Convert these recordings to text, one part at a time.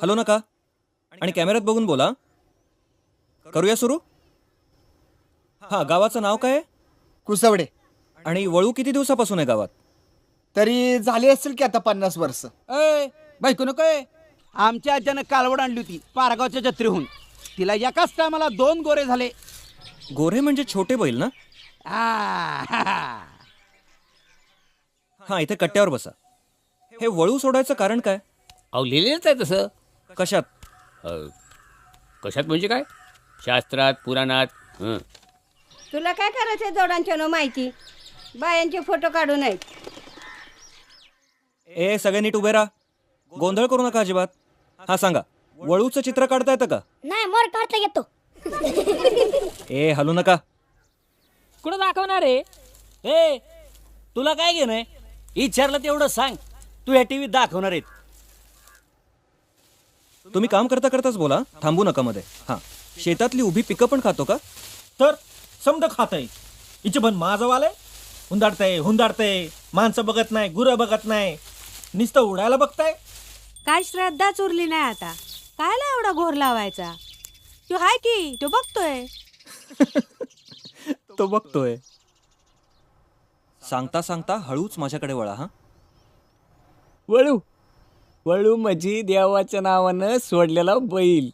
Hello नका आणि कॅमेऱ्यात बघून बोला. करूया सुरू. हां, गावाचं नाव काय आहे? कुसवडे. आणि वळू किती दिवसापासून आहे गावात? तरी झाली असेल की आता 50 वर्ष. अय बायको नको आहे. आमच्या आज्यानं कालवड आणली होती पारगावच्या जत्रेहून. तिला एकाच टायमाला 2 गोरे झाले. गोरे म्हणजे छोटे बैल ना? आ, हां, इथे कट्ट्यावर बसा. हे वळू सोडायचं कारण काय? अहो लिहिलेलंच आहे तसं. कशात? कशात म्हणजे काय? शास्त्रात, पुराणात. हं. तुला काय करायचंय जोडांच्या माहिती? बायांचे फोटो काढू नयेत. ए सगळे नीट उभे राहा. गोंधळ करू नका अजिबात. हां सांगा, वळूचं चित्र काढता येतं का? नाही मोर काढता येतो. ए हलू नका. कुठं दाखवणार आहे? ए तुला काय घेणं? विचारलं तेवढं सांग. तू या टीव्हीत दाखवणार आहेत. तुम्ही काम करता करताच बोला, थांबू नका मध्ये. हां, शेतातली उभी पिकं पण खातो का? तर समद खातंय. हिचे पण माझं वालय. हुंदाडतंय. माणसं बघत नाही, गुरं बघत नाही, नुसतं उडायला बघताय. काय श्रद्धाच उरली नाही आता. कायला एवढा घोर लावायचा? तो हाय की तो बघतोय. तो बघतोय. सांगता सांगता हळूच माझ्याकडे वळा. हां, वळू वळू म्हणजे देवाच्या नावानं सोडलेला बैल.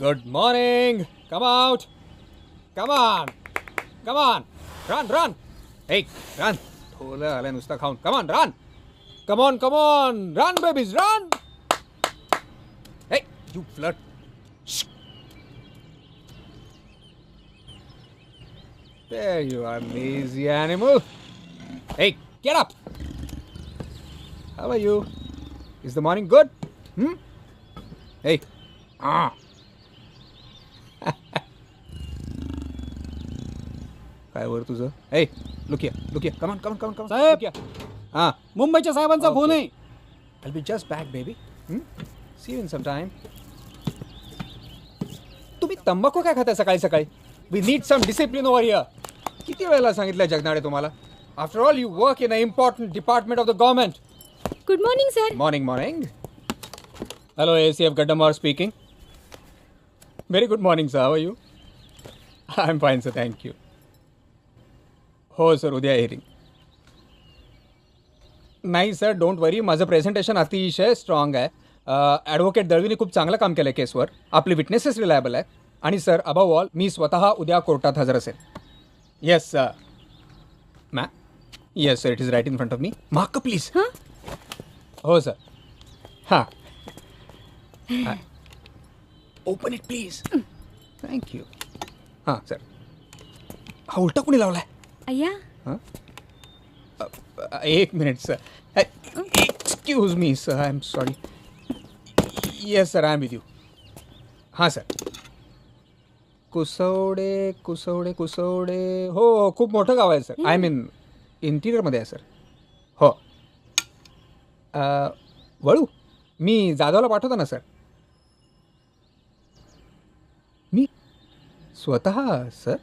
Good morning. Come out. Come on. Come on. Run. Hey, run. थोलं आलं नुसतं खाऊन. Come on, run. Come on. Run, babies, run. Hey, you flirt. Shh. There you are, lazy animal. Hey, get up. How are you? Is the morning good? Hey. काय वर तुझं? Hey, look here. Come on. Saheb. Look here. हां. मुंबईच्या साहेबांचा phone आहे. I'll be just back, baby. See you in some time. तुम्ही तंबाखू काय खाताय सकाळी सकाळी? We need some discipline over here. किती वेळेला सांगितलं जगनाडे तुम्हाला? After all, you work in an important department of the government. Good morning sir. Morning. Hello, ACF Gaddamar speaking. Very good morning, sir. How are you? I'm fine, sir. Thank you. हो sir, उद्या hearing. नाही sir, don't वरी. माझं presentation अतिशय strong आहे. Advocate दळवीने खूप चांगलं काम केलं आहे केसवर. आपले विटनेसेस रिलायबल आहे. आणि सर, अबव ऑल मी स्वतः उद्या कोर्टात हजर असेल. Yes sir. Yes sir, it is right in front of me. Mark please. हो सर. हां. Open it please. थँक्यू. हां सर. हा उलटा कोणी लावलाय? अय्या एक minute sir. Excuse me sir, I am sorry. Yes sir, I am with you. हां सर. कुसवडे. हो, खूप मोठं गाव आहे सर. आय मीन इंटिरियरमध्ये आहे सर. हो. वळू मी जाधवला पाठवतो ना सर. मी स्वतः सर?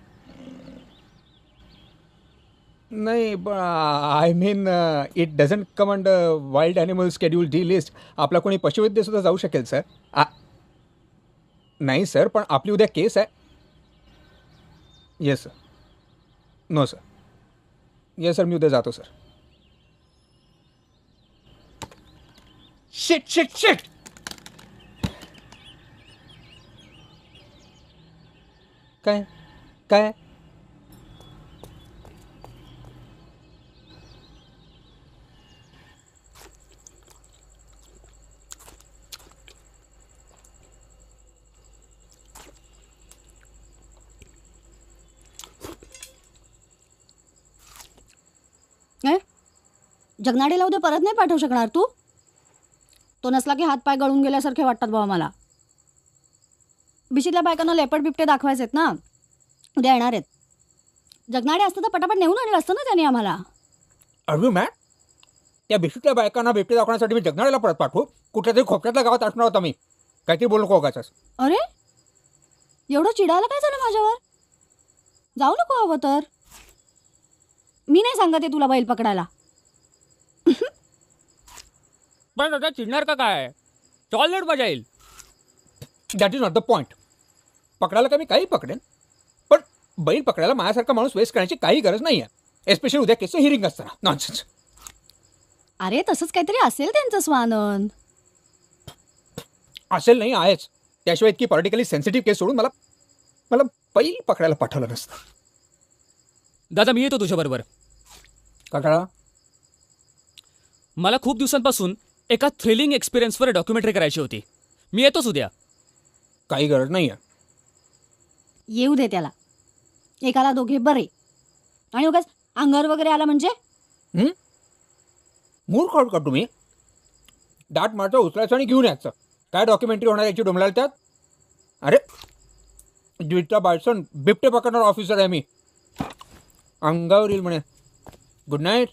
नाही, I mean it doesn't come under wild animal schedule D list. आपला कोणी पशुवैद्यसुद्धा जाऊ शकेल सर. नाही सर, पण आपली उद्या केस आहे. Yes sir. No sir. Yes sir, मी उद्या जातो सर. Shit shit shit. काय काय जगनाडीला उद्या परत नाही पाठवू शकणार तू? तो नसला की हात पाय गळून गेल्यासारखे वाटतात बाबा मला. बिशीतल्या बायकांना लेपट बिपटे दाखवायचेत ना, उद्या येणार आहेत. जगनाडे असतं तर पटापट नेऊन आणलं असतं ना त्यांनी आम्हाला. अरे मॅट, त्या बिशीतल्या बायकांना बिबटे दाखवण्यासाठी मी जगनाडीला परत पाठवू? कुठल्या तरी खोपऱ्यातल्या गावात असणार होता मी. काहीतरी बोलू नको उगाचच. अरे एवढं चिडायला काय झालं माझ्यावर? जाऊ नको हवं तर. मी नाही सांगत आहे तुला बैल पकडायला. पण आता चिडणार का काय? टॉयलेट मजा येईल. That is not the point. पकडायला का मी काही पकडेन, पण बैल पकडायला माझ्यासारखा माणूस वेस्ट करण्याची काही गरज नाही आहे. एस्पेशली उद्या केस हिअरिंग असताना. नॉनसेन्स. अरे तसंच काहीतरी असेल त्यांचं स्वानंद. असेल नाही, आहेच. त्याशिवाय इतकी पॉलिटिकली सेन्सिटिव्ह केस सोडून मला बैल पकडायला पाठवलं नसतं. दादा मी येतो तुझ्याबरोबर. का कळा? मला खूप दिवसांपासून एका थ्रिलिंग एक्सपिरियन्सवर डॉक्युमेंटरी करायची होती. मी येतोच उद्या. काही गरज नाही आहे. येऊ दे त्याला. एकाला दोघे बरे. आणि उगाच अंगावर वगैरे आला म्हणजे? मूर्ख आहोत का तुम्ही? दाट मारचं उचलायचं आणि घेऊन यायचं. काय डॉक्युमेंटरी होणार याची डोंबलाल त्यात? अरे द्विता बायसन बिबटे पकडणार ऑफिसर आहे मी. अंगावर येईल म्हणे. Good night.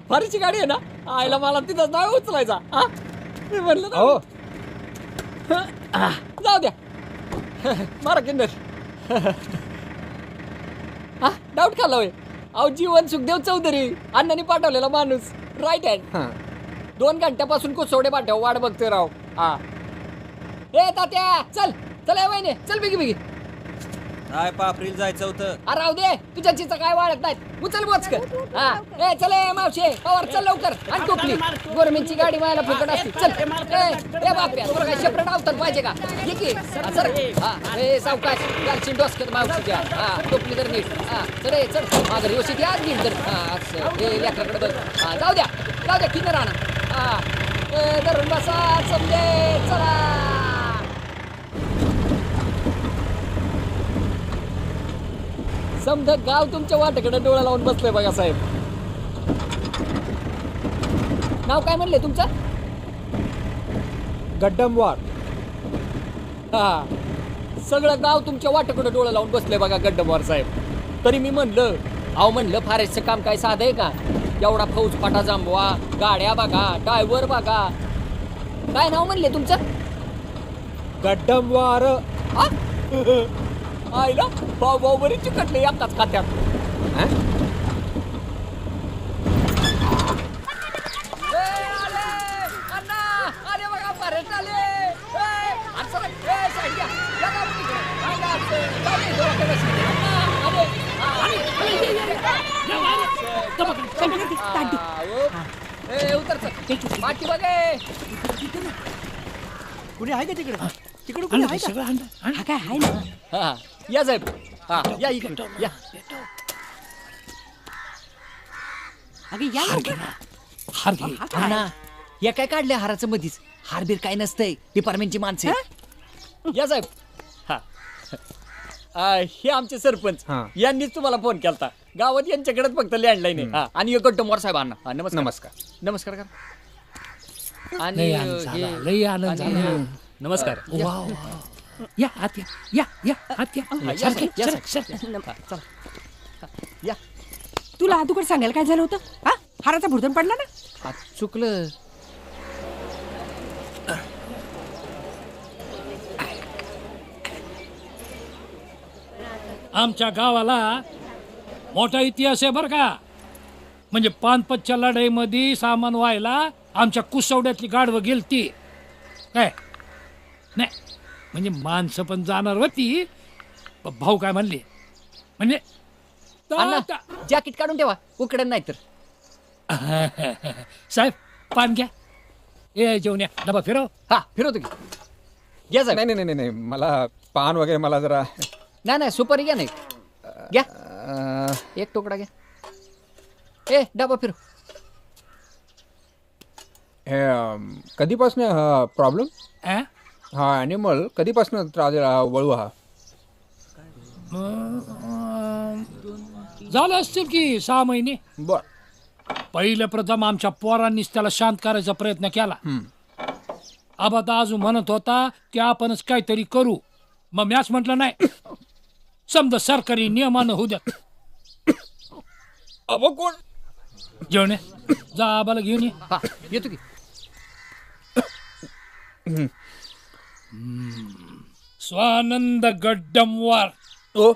फारीची गाडी आहे ना, आईला मला तिथं नाही उचलायचा. हा मी म्हणलं ना. हो जाऊ द्या. मारा किंडर. हा डाऊट खाल्ला होय. अहो जीवन सुखदेव चौधरी अण्णांनी पाठवलेला माणूस. Right hand. 2 घंट्यापासून कोसवडे पाठव वाट बघतोय राव. हा ए तात्या चल चल. वहिनी चल बिगी बिगी. काय पापरील जायचं होतं. अरे राहू दे, तुझ्या चिचा काय वाळत नाहीत. उचल बोचकर. हा ए चल ए मावशे पवार चल लवकर आणि टोपली. गव्हर्नमेंटची गाडी व्हायला फुकट असते. चल ए बाप्या तुला काय सेपरेट अवतार पाहिजे का? ये की हा, सर हा ए सावकाश गालची डोसक्यात मावशीच्या. हा टोपली तर नीट. हा चल ए चल माझं व्यवस्थित याच घेईन तर. हा असं ए लेकराकडे बघ. हा जाऊ द्या किती राहणार. हा ए धरून बसा समजे चला. समजा गाव तुमच्या वाटेकडे डोळा लावून बसलंय बघा साहेब. नाव काय म्हणले तुमचं? गड्डमवार. हा सगळं गाव तुमच्या वाटेकडे डोळा लावून बसलंय बघा गड्डमवार साहेब. तरी मी म्हणलं फॉरेस्टचं काम काय साधं आहे का? एवढा फौजफाटा जमवा, गाड्या बघा, ड्रायव्हर बघा. काय नाव म्हणले तुमचं? गड्डमवार. आईला भाऊ बरी चिकटले एकाच खात्यात. अरे बघा फॉरेस्ट आले. उतर माती बघे. कुणी आहे का तिकडे? तिकडे कुणी आहे का? हा काय आहे ना? हा या साहेब. हा या इकडे या. अगे या ना या काय काढले हाराचं मधीच? हारबीर काय नसतंय, डिपार्टमेंटची माणसं आहेत. या साहेब. हा हे आमचे सरपंच. यांनीच तुम्हाला फोन केलता. गावात यांच्याकडेच फक्त लँडलाईन आहे. हा आणि गड्डमवार साहेबांना हा नमस्कार नमस्कार करा. आणि लय आनंद झाला. नमस्कार. या आत या आत या. तुला आदूकडे सांगायला काय झालं होतं? हा हाराचा भुर्दन पडला ना. चुकलं. आमच्या गावाला मोठा इतिहास आहे बरं का. म्हणजे पानपतच्या लढाईमध्ये सामान व्हायला आमच्या कुसवड्यातली गाडवं गेलती काय. नाही म्हणजे माणसं पण जाणार होती. भाऊ काय म्हणले म्हणजे जॅकेट काढून ठेवा उकडन नाही तर. साहेब पान घ्या. ए जेवण या. डबा फिरव. हा फिरवतो की. घ्या साहेब. नाही मला पान वगैरे मला जरा. नाही सुपारी घ्या. नाही घ्या एक तुकडा घ्या. ए डबा फिरव. हे कधीपासून हा प्रॉब्लेम? हा ॲनिमल कधीपासून त्रास दिला वळू हा? झालं असतील की 6 महिने. बर. पहिल्या प्रथम आमच्या पोरांनीच त्याला शांत करायचा प्रयत्न केला. आबा अजून म्हणत होता की आपणच काहीतरी करू. मग मॅच म्हटलं नाही. समजा सरकारी नियमानं होऊ द्या. अबो कोण? जेवण जा आबाला घेऊन ये. हा येतो की. स्वानंद गड्डमवार. ओ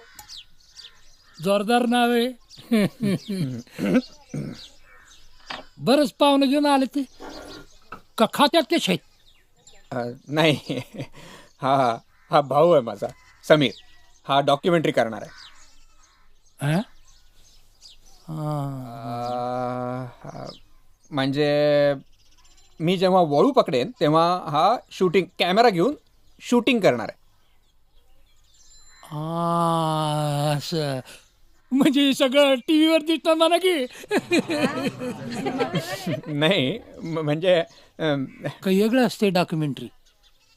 जोरदार नाव आहे. बरंच पाहुणं घेऊन आले ते का खात्यातलेच आहेत? नाही हा भाऊ आहे माझा समीर. हा डॉक्युमेंटरी करणार आहे. म्हणजे मी जेव्हा वळू पकडेन तेव्हा हा कॅमेरा घेऊन शूटिंग करणार आहे. असं म्हणजे सगळं टीव्हीवर दिसणार म्हणा की. नाही म्हणजे काही वेगळं असते डॉक्युमेंटरी.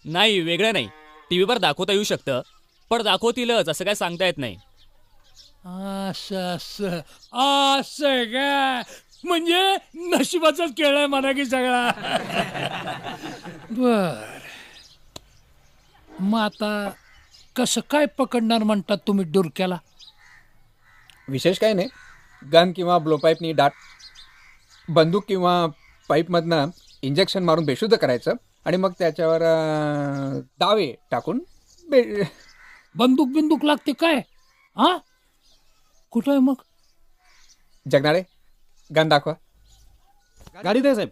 नाही वेगळं नाही. टीव्हीवर दाखवता येऊ शकतं पण दाखवतीलच असं काय सांगता येत नाही. असं असं असं काय म्हणजे नशिबाचाच खेळ आहे म्हणा की सगळा. बर मग आता कसं काय पकडणार म्हणतात तुम्ही डुरक्याला? विशेष काही नाही. गन किंवा ब्लोपाईपनी डाट बंदूक किंवा पाईपमधनं इंजेक्शन मारून बेशुद्ध करायचं आणि मग त्याच्यावर दावे टाकून बंदूक लागते काय? हा कुठं आहे मग? जगणारे गन दाखवा. गाडी दे साहेब.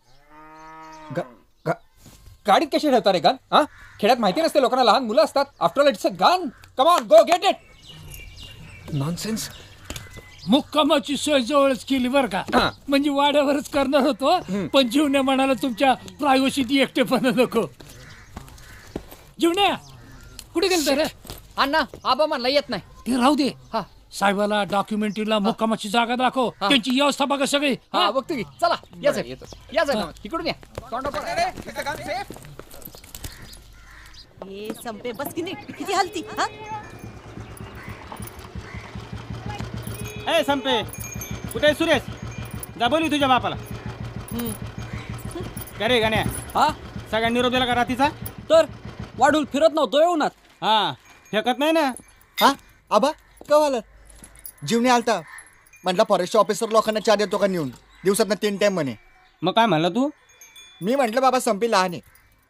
गाडीत कशी ठेवता रे गन? हा खेड्यात माहिती नसते लोकांना. लहान मुलं असतात. After all it's a gun. Come on go get it. Nonsense. मुक्कामाची सोय जवळच केली बरं का. म्हणजे वाड्यावरच करणार होतो, पण जीवन्या म्हणाला तुमच्या प्रायव्हसीत एकटेपणा नको. जीवन्या कुठे गेलं रे? अण्णा आबा म्हणला येत नाही. ते राहू दे. हा साहेबाला डॉक्युमेंटरीला मुक्कामाची जागा दाखव, त्यांची व्यवस्था बघा सगळी. हा बघतो की. चला या साहेब, या साहेब इकडून या. हे संपे बस की नीट. किती हलती हा? ए संपे, कुठे सुरेश? जा बोलू तुझ्या बापाला. का रे गाण्या? हा सगळ्यांनी निरोप दिला का रात्रीचा? तर वाढून फिरत नव्हतो येऊनात. हा फेकत नाही ना. हा आबा कवाला जीवने आलता म्हटलं फॉरेस्ट ऑफिसर लोकांना चहा देतो का नेऊन दिवसात 3 टाइम म्हणे. मग काय म्हणला तू? मी म्हटलं बाबा संपी लहान आहे,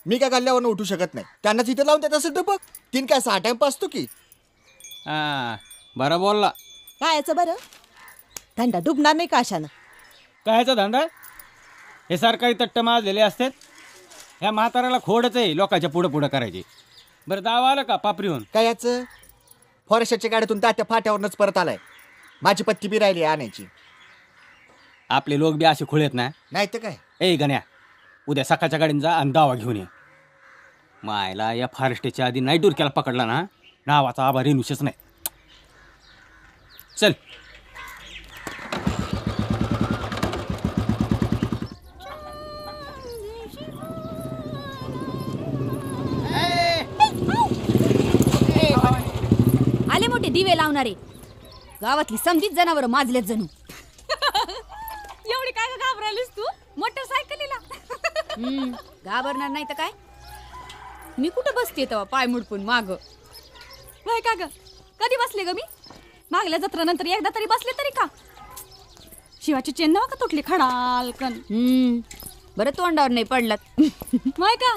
मी काय गल्ल्यावरून उठू शकत नाही, त्यांना तिथे लावून देत असेल तर बघ. 3 काय 6 टाइम पासतो की. हा बरं बोलला. कायचं बरं धंदा डुबणार नाही का अशानं? कायचा धंदा? हे सरकारी तट्ट माजलेले असतात. ह्या म्हाताऱ्याला खोडच आहे लोकांच्या पुढं पुढं करायची. बरं दावा आलं का पापरीहून? काय याचं फॉरेस्टच्या गाड्यातून तात्या फाट्यावरूनच परत आलाय. माझी पत्ती बी राहिली आणायची. आपले लोक बी असे खुळेत ना. नाही तर काय. ए गण्या, उद्या सकाळच्या गाडीने जा आणि दावा घेऊन ये. मायला या फॉरेस्टच्या आधी नाईट डोरक्याला पकडला ना, नावाचा आभार रेणूशच नाही. चल. आले मोठे दिवे लावणारे. गावातली समजीत जनावर माजलेत जणू. एवढी काय घाबरायलीस तू मोटरसायकलीला? घाबरणार नाही तर काय. मी कुठं बसते तेव्हा पाय मुडपून माग. वय का ग कधी बसले ग मी? मागल्या जत्रानंतर एकदा तरी बसले तरी का? शिवाची चेन नवा का तुटली खडाल कन. बरं तोंडावर नाही पडलात. वय का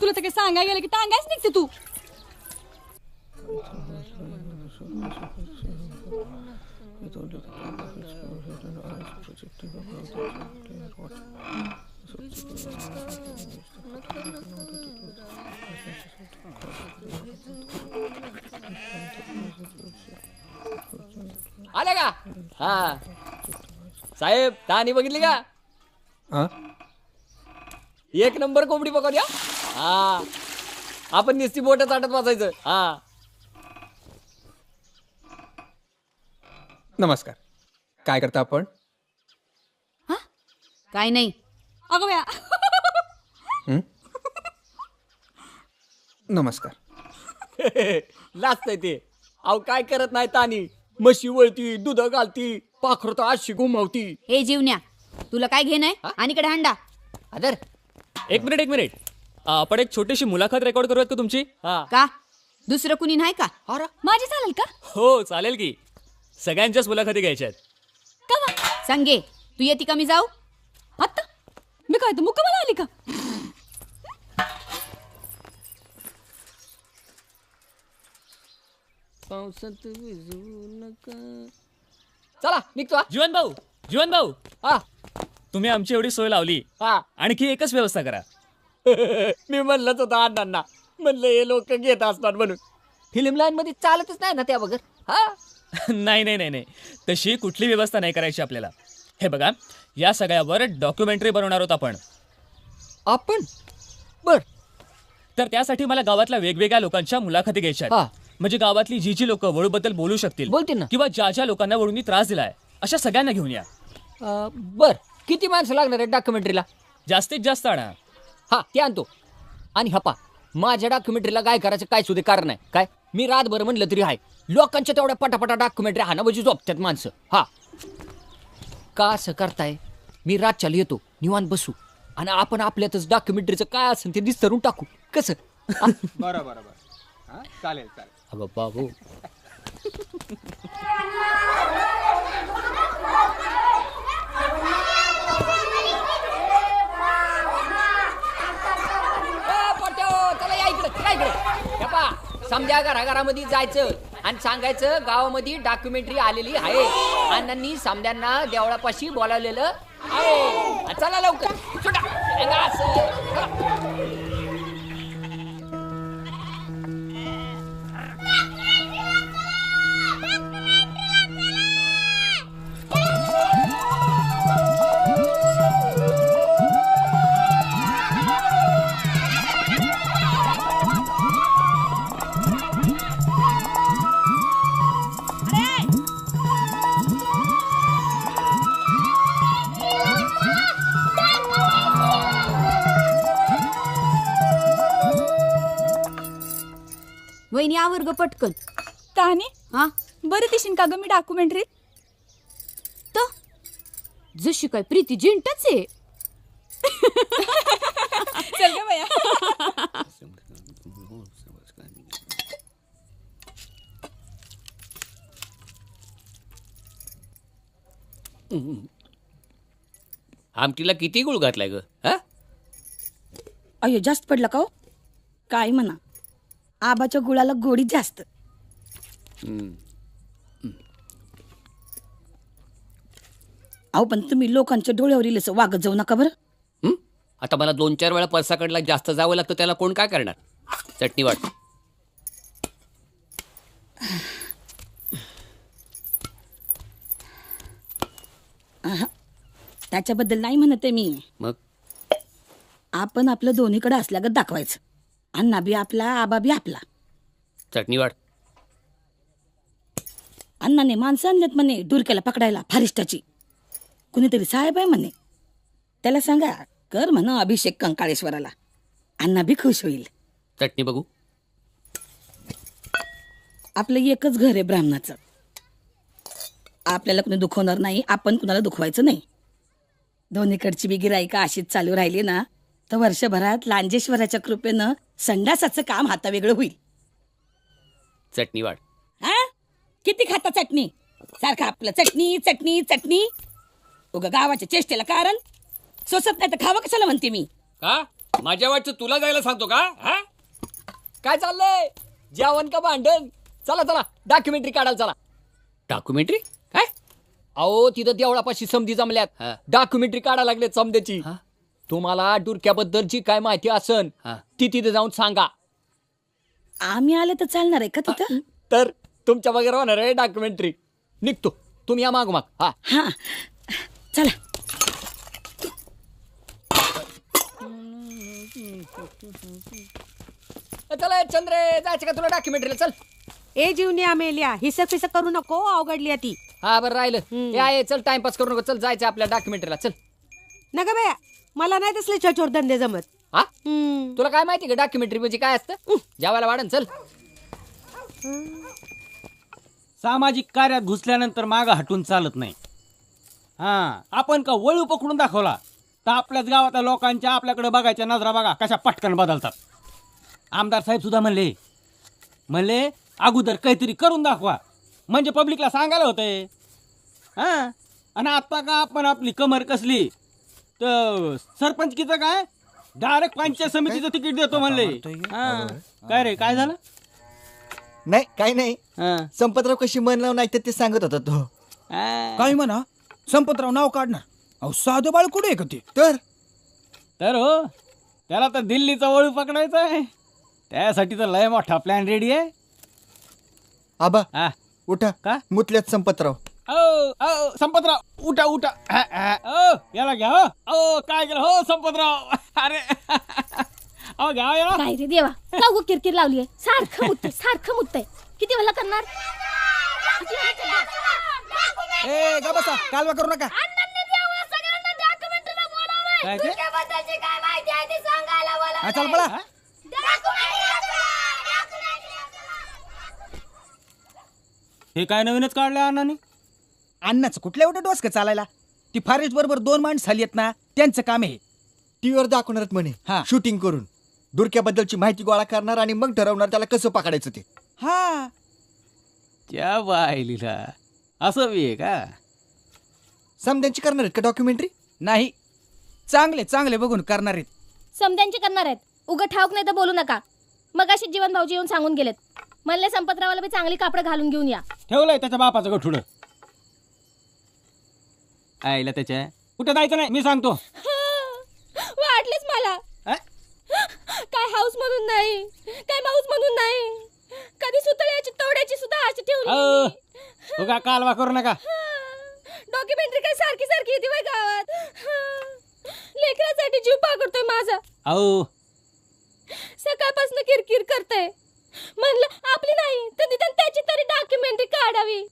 तुला तर काही सांगाय गेलं की टांगायच निघते तू. आल्या का? हा साहेब तानी बघितली का? एक नंबर कोंबडी पकडूया. हा आपण नुसती बोट चाटत वाचायचं. हा नमस्कार. काय करता आपण? काय नाही. अगं बया नमस्कार. लाजतंय ते. अहो काय करत नाही तानी. म्हशी वळती, दूध घालती, पाखरं तर अशी घुमवती. हे जीवन्या तुला काय घेणं आहे? आणि कडे हंडा. अदर एक मिनिट. आपण एक छोटीशी मुलाखत रेकॉर्ड करूयात का तुमची? का दुसरं कुणी नाही का? माझी चालेल का? हो चालेल की. सगळ्यांच्याच मुलाखती घ्यायच्या आहेत. संगे तू येते का मी जाऊ? आता मी काय तर मुक्कामाला आली का? पावसात भिजू नका. चला निघतो. जीवन भाऊ हा तुम्ही आमची एवढी सोय लावली, हा आणखी एकच व्यवस्था करा. मी म्हणलंच होतं अण्णांना, म्हणलं हे लोक घेत असतात म्हणून. फिल्म लाईन मध्ये चालतच नाही ना त्या बगर. हा नाही तशी कुठली व्यवस्था नाही करायची आपल्याला. हे बघा या सगळ्यावर डॉक्युमेंटरी बनवणार आहोत आपण. बर. तर त्यासाठी मला गावातल्या वेगवेगळ्या लोकांच्या मुलाखती घ्यायच्या आहेत. म्हणजे गावातली जी लोक वळूबद्दल बोलू शकतील, बोलतील ना, किंवा ज्या लोकांना वळूंनी त्रास दिलाय अशा सगळ्यांना घेऊन या. बर. किती माणसं लागणार आहेत डॉक्युमेंटरीला? जास्तीत जास्त आणा. हा ते आणतो. आणि हपा माझ्या डॉक्युमेंटरीला काय करायचं काय सुद्धा कारण आहे काय? मी रातभर म्हणलं तरी आहे लोकांच्या तेवढ्या पटापटा डॉक्युमेंटरी हाणाबाजी झोपतात माणसं. हा का असं करताय? मी रातच्याला येतो, निवांत बसू आणि आपण आपल्यातच डॉक्युमेंटरीचं काय असेल ते दिसतरून टाकू. कसं? बरोबर. चालेल. अगं बाबू चला या इकडे. समजा घराघरामध्ये जायचं आणि सांगायचं गावामध्ये डॉक्युमेंटरी आलेली आहे. अण्णांनी समद्यांना देवळापाशी बोलावलेलं आहे. चला लवकर सुटा. वहिनी आवर्ग पटकन. ताने हा बरं दिशीन का ग मी डॉक्युमेंटरीत? तर जशी काय प्रीती जिंटच आहे. चल ग बया. आमटीला किती गुळ घातलाय ग? हा अयो जास्त पडला का हो? काय म्हणा, आबाच्या गुळाला गोडी जास्त. अहो पण तुम्ही लोकांच्या डोळ्यावर येईल असं वागत जाऊ नका बरं. आता मला 2-4 वेळा परसाकडला जास्त जावं लागतं, त्याला कोण काय करणार? चटणी वाट. त्याच्याबद्दल नाही म्हणत आहे मी. मग आपण आपलं दोन्हीकडे असल्यागत दाखवायचं. अण्णा बी आपला, आबा बी आपला. चटणी वाट. अण्णाने माणसं आणलेत म्हणे डुरक्याला पकडायला फारिस्टाची. कुणीतरी साहेब आहे म्हणे, त्याला सांगा कर म्हणा अभिषेक कंकाळेश्वराला. अण्णा बी खुश होईल. चटणी बघू. आपलं एकच घर आहे ब्राह्मणाचं. आपल्याला कुणी दुखवणार नाही, आपण कुणाला दुखवायचं नाही. दोन्हीकडची बी गिराईका अशीच चालू राहिली ना तर वर्षभरात लांजेश्वराच्या कृपेनं संडासाचं काम हातावेगळं होईल. चटणी वाट. हा किती खाता चटणी? सारखं आपलं चटणी चटणी चटणी. उगा गावाच्या चेष्टेला कारण सोसत नाही तर खावं कशाला म्हणते मी. का माझ्या वाटचं तुला जायला सांगतो का? हा काय चाललंय? जेवण का भांडण? चला चला डॉक्युमेंटरी काढायला चला. डॉक्युमेंटरी काय? अहो तिथं देवळापाशी समधी जमल्यात, डॉक्युमेंटरी काढायला लागले समध्याची. तुम्हाला डुरक्याबद्दल जी काय माहिती असन ती तिथे जाऊन सांगा. आम्ही आले तर चालणार आहे का तिथं? तर तुमच्या वगैरे होणार आहे डॉक्युमेंटरी. निघतो, तुम्ही या माग माग. हा हा चला. चला चंद्रे, जायचं का तुला डॉक्युमेंटरीला? चल. ए जीवनी आमेल्या हिसक फिसक करू नको, अवघडली ती. हा बरं राहिलं. या चल, टाइमपास करू नको. चल जायचं आपल्या डॉक्युमेंटरीला. चल. नका बाया, मला नाही तसले छोचोर धंदे जमत. हा तुला काय माहिती का डॉक्युमेंटरी म्हणजे काय असतं? जेवायला वाढन. चल. सामाजिक कार्यात घुसल्यानंतर मागं हटून चालत नाही. हा आपण का वळू पकडून दाखवला तर आपल्याच गावातल्या लोकांच्या आपल्याकडे बघायच्या नजरा बघा कशा पटकन बदलतात. आमदार साहेब सुद्धा म्हणले अगोदर काहीतरी करून दाखवा म्हणजे पब्लिकला सांगायला होतंय. हा आणि आता का आपण आपली कमर कसली तर सरपंचकीचं काय डायरेक्ट पंचायत समितीचं तिकीट देतो म्हणले. हा काय रे काय झालं? नाही काही नाही. संपतराव कशी मन लावून ऐकतात ते सांगत होता तो. काय म्हणा संपतराव नाव काढणार? अहो साधं बाळ कुठे आहे का ते? तर हो त्याला तर दिल्लीचा वळू पकडायचा आहे. त्यासाठी तर लय मोठा प्लॅन रेडी आहे. आबा हा उठा. का मुतल्यात संपतराव. ओ संपतराव उठा उठा. ओ याला घ्या. हो काय केलं हो संपतराव? अरे अहो घ्या याला. काय रे देवा, का उगं किरकिर लावलीये? सारखं मुतय. किती वेळा करणार? ए गा बसा, कालवा करू नका. काय ते? चल पळा. हे काय नवीनच काढलं अण्णाने? अण्णाचं कुठल्या एवढं डोसकं चालायला? ती फारेस्ट बरोबर 2 माणसं झाली आहेत ना, त्यांचं काम आहे. टीव्हीवर दाखवणार म्हणे शूटिंग करून दुरक्याबद्दलची माहिती गोळा करणार आणि मग ठरवणार त्याला कसं पकडायचं ते. हा त्या बायलीला असं बी आहे का? समद्यांची करणार आहेत का डॉक्युमेंटरी? नाही, चांगले बघून करणार आहेत. समद्यांची करणार आहेत. उगं ठाऊक नाही तर बोलू नका. मग अशी जीवन भाऊजी येऊन सांगून गेलेत. म्हणले संपतरावाला बी चांगली कापडं घालून घेऊन या. ठेवलंय त्याच्या बापाचं गठुड. आईला त्याच्या कुठं जायचं नाही मी सांगतो. वाटलेच मला. काय हाऊस म्हणून नाही, काय माऊस म्हणून नाही, कधी सुतळ्याची तोड्याची सुद्धा आशा ठेवली. उगा कालवा करू नका. डॉक्युमेंटरी काय सारखी येते बाई गावात. लेकरासाठी जीव पाकडतोय माझा. अहो सकाळपासून किरकिर करतय. म्हणलं आपली नाही तर निदान त्याची तरी डॉक्युमेंटरी काढावी.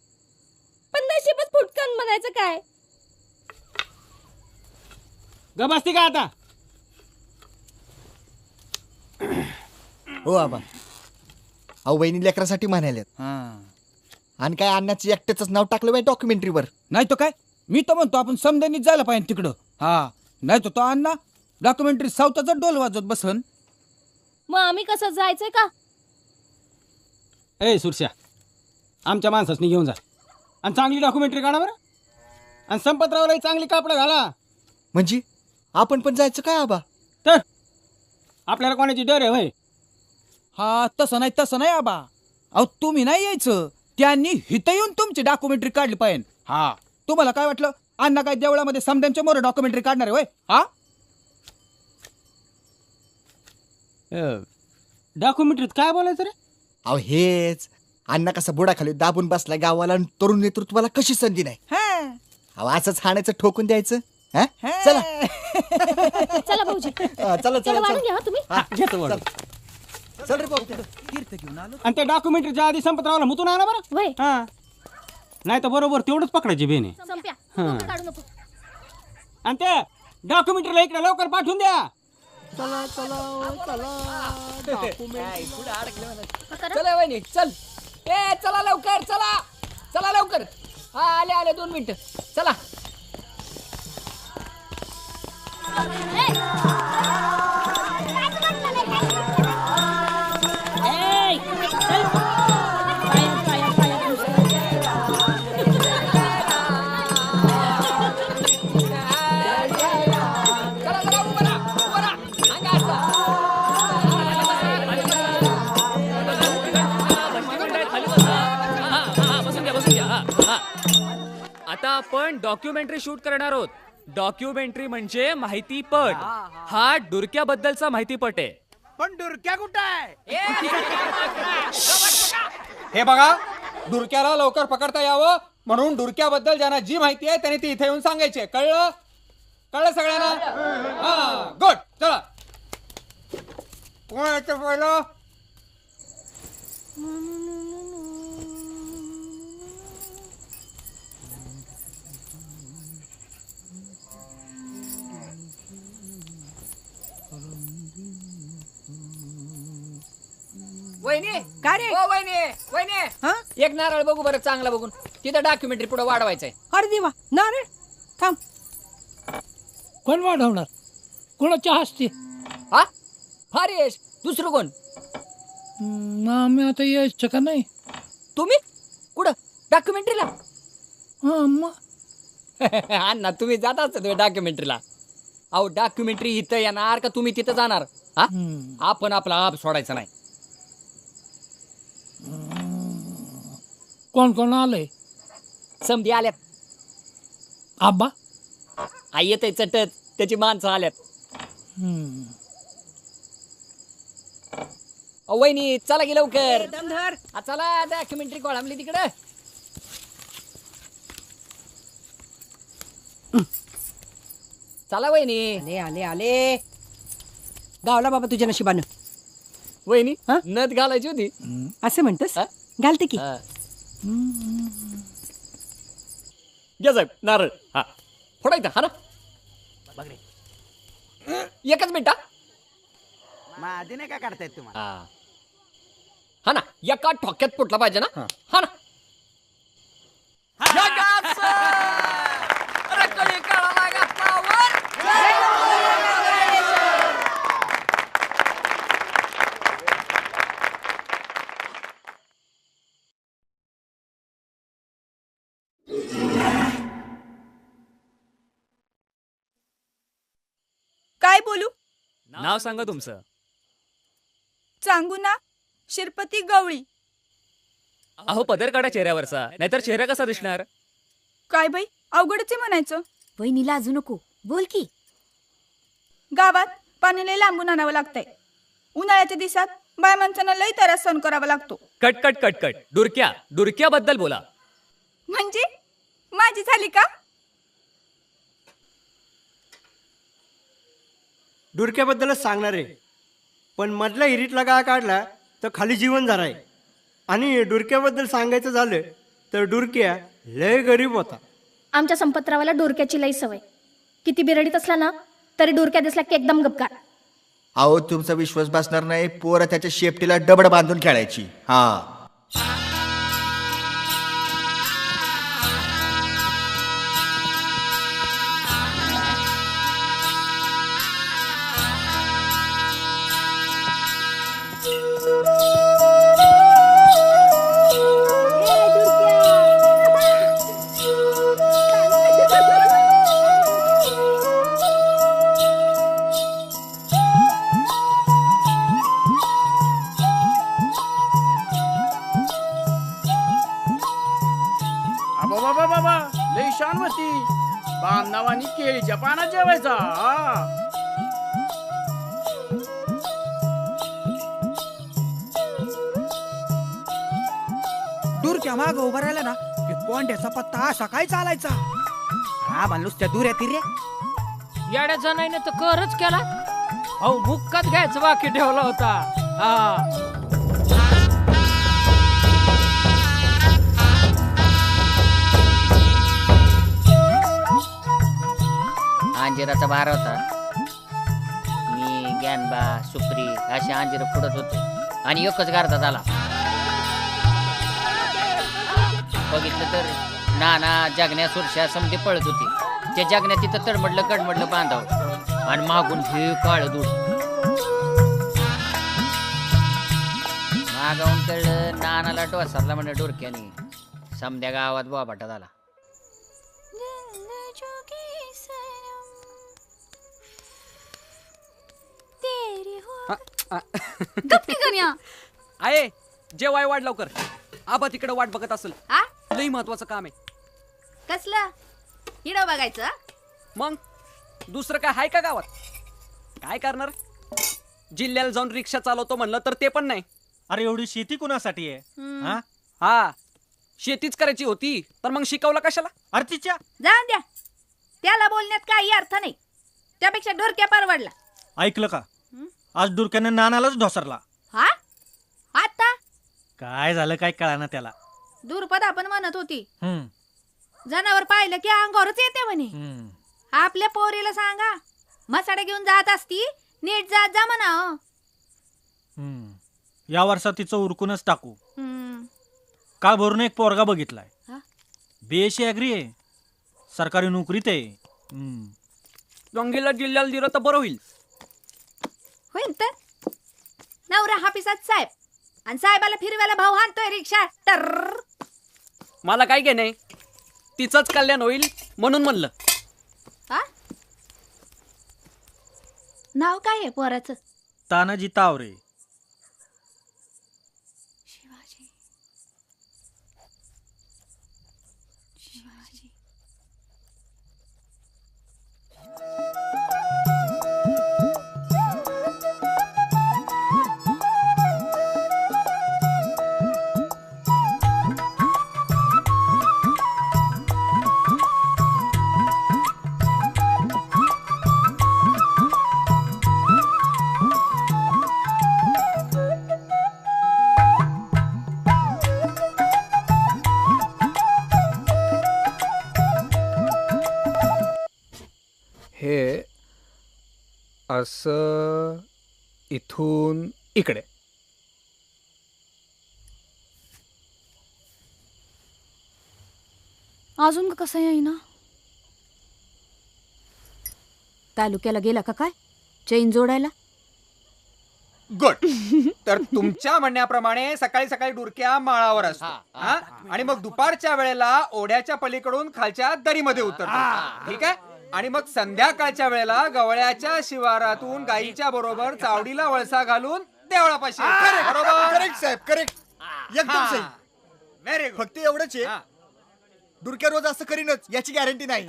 पण नशीबच फुटकन म्हणायचं काय. ग बसती का आता? हो आबा अहो वहिनी लेकरासाठी म्हणाल्यात आणि काय अण्णाचं एकट्याच नाव टाकलं बाई डॉक्युमेंटरीवर. नाही तो काय, मी तर म्हणतो आपण समद्यांनीच जायला पाहिजे तिकडं. हा नाही तो अण्णा डॉक्युमेंटरी सावताचा डोल वाजवत बसन. मग आम्ही कसं जायचंय का? ए सुरश्या, आमच्या माणसासनी घेऊन जा आणि चांगली डॉक्युमेंटरी काढा बरं. आणि संपतरावलाही चांगली कापडं घाला. म्हणजे आपण पण जायचं काय आबा? तर आपल्याला कोणाची डर आहे होय? हा तसं नाही आबा. अहो तुम्ही नाही यायचं, त्यांनी हिथं येऊन तुमची डॉक्युमेंटरी काढली पाहिजे. हा तुम्हाला काय वाटलं अण्णा काय देवळामध्ये समद्यांच्या मोर डॉक्युमेंटरी काढणार आहे होय? हा डॉक्युमेंटरीत काय बोलायचं रे? अहो हेच अण्णा कसा बुडाखाली दाबून बसला गावाला आणि तरुण नेतृत्वाला कशी संधी नाही. अहो असंच हाणायचं ठोकून द्यायचं. हा? चला चला भाऊजी, चला चला चला वाढून घ्या तुम्ही. घेतो वाढून. चल रे भाऊ. तीर्थ घेऊन आलो. आणि त्या डॉक्युमेंटरीच्या आधी संपतरावला मुतून आणा बरं. वय हा नाही तर बरोबर तेवढंच पकडायची बेने. संप्या, हा. डोकं काढू नको. आणि त्या डॉक्युमेंटरीला इकडे लवकर पाठवून द्या. चला वहिनी चल. ए चला लवकर, चला चला लवकर. हा आले आले 2 मिनिटं. चला. ए, चल. पाया, पाया, पाया. चला चला उभं राहा, उभं राहा. अंगा असं. आता आपण डॉक्युमेंटरी शूट करणार आहोत. डॉक्युमेंटरी म्हणजे माहितीपट. हा डुरक्याबद्दलचा माहितीपट आहे. पण डुरक्या कुठं आहे? हे बघा, डुरक्याला लवकर पकडता यावं म्हणून डुरक्याबद्दल ज्यांना जी माहिती आहे त्यांनी ती इथे येऊन सांगायची. कळलं? कळलं सगळ्यांना? हा गुड. चला कोण यायचं पहिलं? वहिनी काय रे? ओ वहिनी, वहिनी एक नारळ बघू बरं चांगला बघून. तिथं डॉक्युमेंटरी पुढे वाढवायचंय. अरे देवा, नारळ थांब. कोण वाढवणार? कोणाच्या हस्ते? हा फारेश. दुसरं कोण? मग आम्ही आता यायचं का नाही? तुम्ही कुठं डॉक्युमेंटरीला? हा मग अण्णा तुम्ही जात असता डॉक्युमेंटरीला. अहो डॉक्युमेंटरी इथं येणार का तुम्ही तिथं जाणार? हा आपण आपला आप सोडायचा नाही. कोण कोण आलंय? समधी आल्यात. आबा आई येत चटत त्याची माणसं आल्यात. वहिनी चला की लवकर. हा, चला डॉक्युमेंटरी कोळामली तिकडं. चला वहिनी. आले आले आले. गावला बाबा तुझ्या नशिबानं. वहिनी नथ घालायची होती. असं म्हणतस? घालते की. घ्या साहेब नारळ. हा फोडायचं. हा ना एकच मिनिट. माझे नाही का काढतायत तुम्हाला? हा ना एका ठोक्यात फुटला पाहिजे ना. हा ना काय बोलू? नाव सांगा तुमचं. सांगू ना? शिरपती गवळी. अहो पदर काढा चेहऱ्यावरचा, नाहीतर चेहरा कसा दिसणार? काय बाई अवघडच आहे म्हणायचं. वहिनीला अजून नको बोल की. गावात पाणी लय लांबून आणावं लागतंय. उन्हाळ्याच्या दिवसात बाय माणसांना लय त्रास सहन करावा लागतो. Cut cut cut cut. डुरक्याबद्दल बोला. म्हणजे माझी झाली का? डुरक्याबद्दलच सांगणार आहे. पण मधल्या हिरीतला गाळ काढला तर खाली जीवन झालं आहे. आणि डुरक्याबद्दल सांगायचं झालं तर डुरक्या लय गरीब होता. आमच्या संपतरावाला डोरक्याची लई सवय. किती बिरडीत असला ना तरी डोरक्या दिसला की एकदम गपकार. अहो तुमचा विश्वास बसणार नाही, पोरं त्याच्या शेपटीला डबड बांधून खेळायची. हा बाबा लई शान होती. बांधवानी केळीच्या पानात जेवायचा. दूरच्या माग उभा राहिला ना की कोंड्याचा पत्ता असा काय चालायचा. हा म्हणूस त्या दूर येतील रे. येड्याचा नाही ना तर करच केला. अहो मुक्कात घ्यायचं बाकी ठेवला होता. हा अंजिराचा बार होता. मी ज्ञानबा सुप्री अशी अंजिर पुढत होतो आणि एकच गारदा झाला. बघितलं तर नाना जगण्या सुरशा समधी पळत होती. त्या जगण्या तिथं तडमडलं कडमडलं बांधावं आणि मागून हे काळ दूध. मागावून कळलं नानाला डोसारला म्हणे डोरक्याने. समध्या गावात बोबाटा झाला. आहे जेवाय वाढ लवकर. आबा तिकडे वाट बघत असेल. लई महत्वाचं काम आहे. कसलं हिडो बघायचं. मग दुसरं काय आहे का गावात? काय करणार? जिल्ह्याला जाऊन रिक्षा चालवतो म्हणलं तर ते पण नाही. अरे एवढी शेती कुणासाठी आहे? हा शेतीच करायची होती तर मग शिकवला कशाला? आरतीच्या जाऊन द्या. त्याला बोलण्यात काही अर्थ नाही. त्यापेक्षा ढोरक्या परवडला. ऐकलं का? आज डुरक्याने नानालाच ढोसरला. हा आता काय झालं काय कळाना त्याला. दुर्पदा पण म्हणत होती जनावर पाहिलं की अंगावरच येते म्हणे. आपल्या पोरीला सांगा मसाडा घेऊन जात असती नीट जात जा म्हणा. या वर्षात तिचं उरकूनच टाकू. काल भरून एक पोरगा बघितलाय. बेशी ऍग्री आहे. सरकारी नोकरीत आहे. रंगीला जिल्ह्याला दिलं तर बरं होईल. होईल तर नवरा हापिसात साहेब आणि साहेबाला फिरवायला भाऊ आणतोय रिक्षा. तर मला काय घेणे तिचंच कल्याण होईल म्हणून म्हणलं. नाव काय आहे पोराचं? तानाजी तावरे. हे असं इथून इकडे. अजून कसं येईना? तालुक्याला गेला का काय चैन जोडायला? गुड. तर तुमच्या म्हणण्याप्रमाणे सकाळी सकाळी डुरक्या माळावर असतो आणि मग दुपारच्या वेळेला ओढ्याच्या पलीकडून खालच्या दरीमध्ये उतरतो. ठीक आहे. आणि मग संध्याकाळच्या वेळेला गवळ्याच्या शिवारातून गाईच्या बरोबर चावडीला वळसा घालून देवळापाशी. बरोबर. करेक्ट साहेब, करेक्ट. एकदम सही. Very good. फक्त एवढंच आहे, डुरक्या रोज असं करीनच याची गॅरंटी नाही.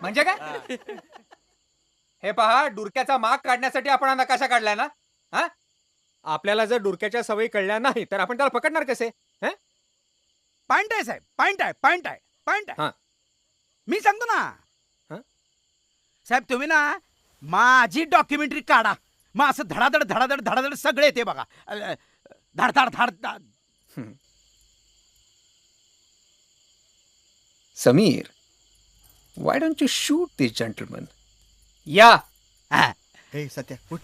म्हणजे काय? हे पहा, डुरक्याचा माग काढण्यासाठी आपण हा नकाशा काढलाय ना. हा आपल्याला जर डुरक्याच्या सवयी कळल्या नाही तर आपण त्याला पकडणार कसे? पॉइंट आहे साहेब. पॉइंट आहे. पॉइंट आहे. पॉइंट आहे. मी सांगतो ना साहेब. तुम्ही ना माझी डॉक्युमेंटरी काढा. मग असं धडाधड धडाधड धडाधड सगळे येते बघा. धडधाड धडधाड. Sameer, why don't you shoot this gentleman? या हे सत्या उठ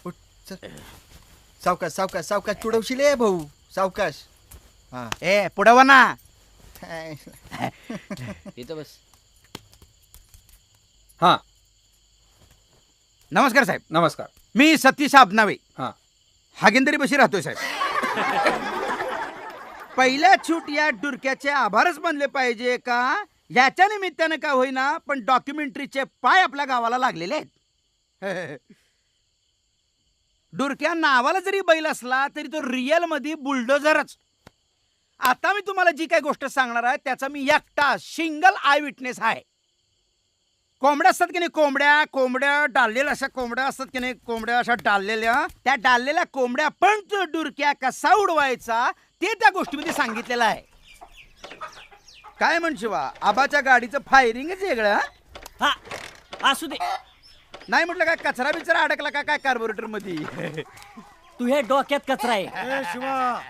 उठ चल सावकाश सावकाश सावकाश तुडवशील भाऊ सावकाश. हा ए पुढवा ना. इथं बस. हा नमस्कार साहेब. नमस्कार. मी सतीश आबनावे. हा हागेंदरी बशी राहतोय साहेब. पहिल्या छूट या डुरक्याचे आभारच मानले पाहिजे का याच्या निमित्तानं का होईना पण डॉक्युमेंटरीचे पाय आपल्या गावाला लागलेले आहेत. डुरक्या नावाला जरी बैल असला तरी तो रिअल मध्ये बुलडोझरच. आता मी तुम्हाला जी काही गोष्ट सांगणार आहे त्याचा मी एकटा सिंगल आय विटनेस आहे. कोंबड्या असतात की नाही कोंबड्या कोंबड्या डाललेल्या अशा कोंबड्या असतात की नाही कोंबड्या अशा डाललेल्या त्या डाललेल्या कोंबड्या पण तो डुरक्या कसा उडवायचा ते त्या गोष्टीमध्ये सांगितलेलं आहे. काय म्हणशिवा आबाच्या गाडीचं फायरिंगच वेगळं. हा असू दे. नाही म्हटलं काय कचरा बिचरा अडकला का काय कार्बोरेटर मध्ये. तू हे डोक्यात कचरा आहे. शिवा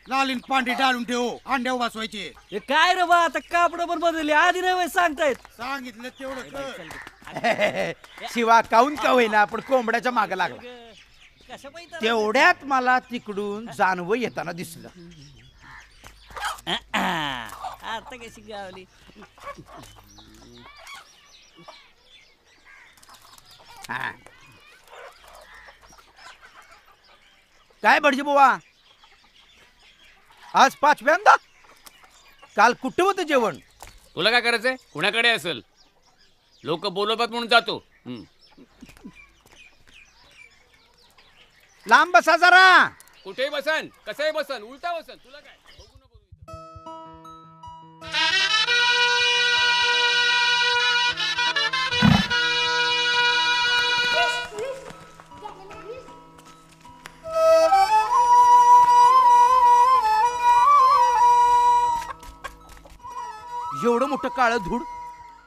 लालीन पांढरी डाळून ठेव अंड्यावर बसवायचे. हे काय रे बा आता कापड पण बदलले आधी नाही सांगतायत. सांगितलं तेवढं शिवा काऊन का होईना पण कोंबड्याच्या मागे लागला. तेवढ्यात मला तिकडून जानवं येताना दिसलं. आता कशी गावली. काय भटजी बुवा आज पाचव्यांदा. काल कुठं होतं जेवण. तुला काय करायचंय कुणाकडे असेल लोक बोलवतात म्हणून जातो. लांब बसा जरा. कुठेही बसन कसंही बसन उलटा बसन तुला काय. एवढं मोठं काळं धूड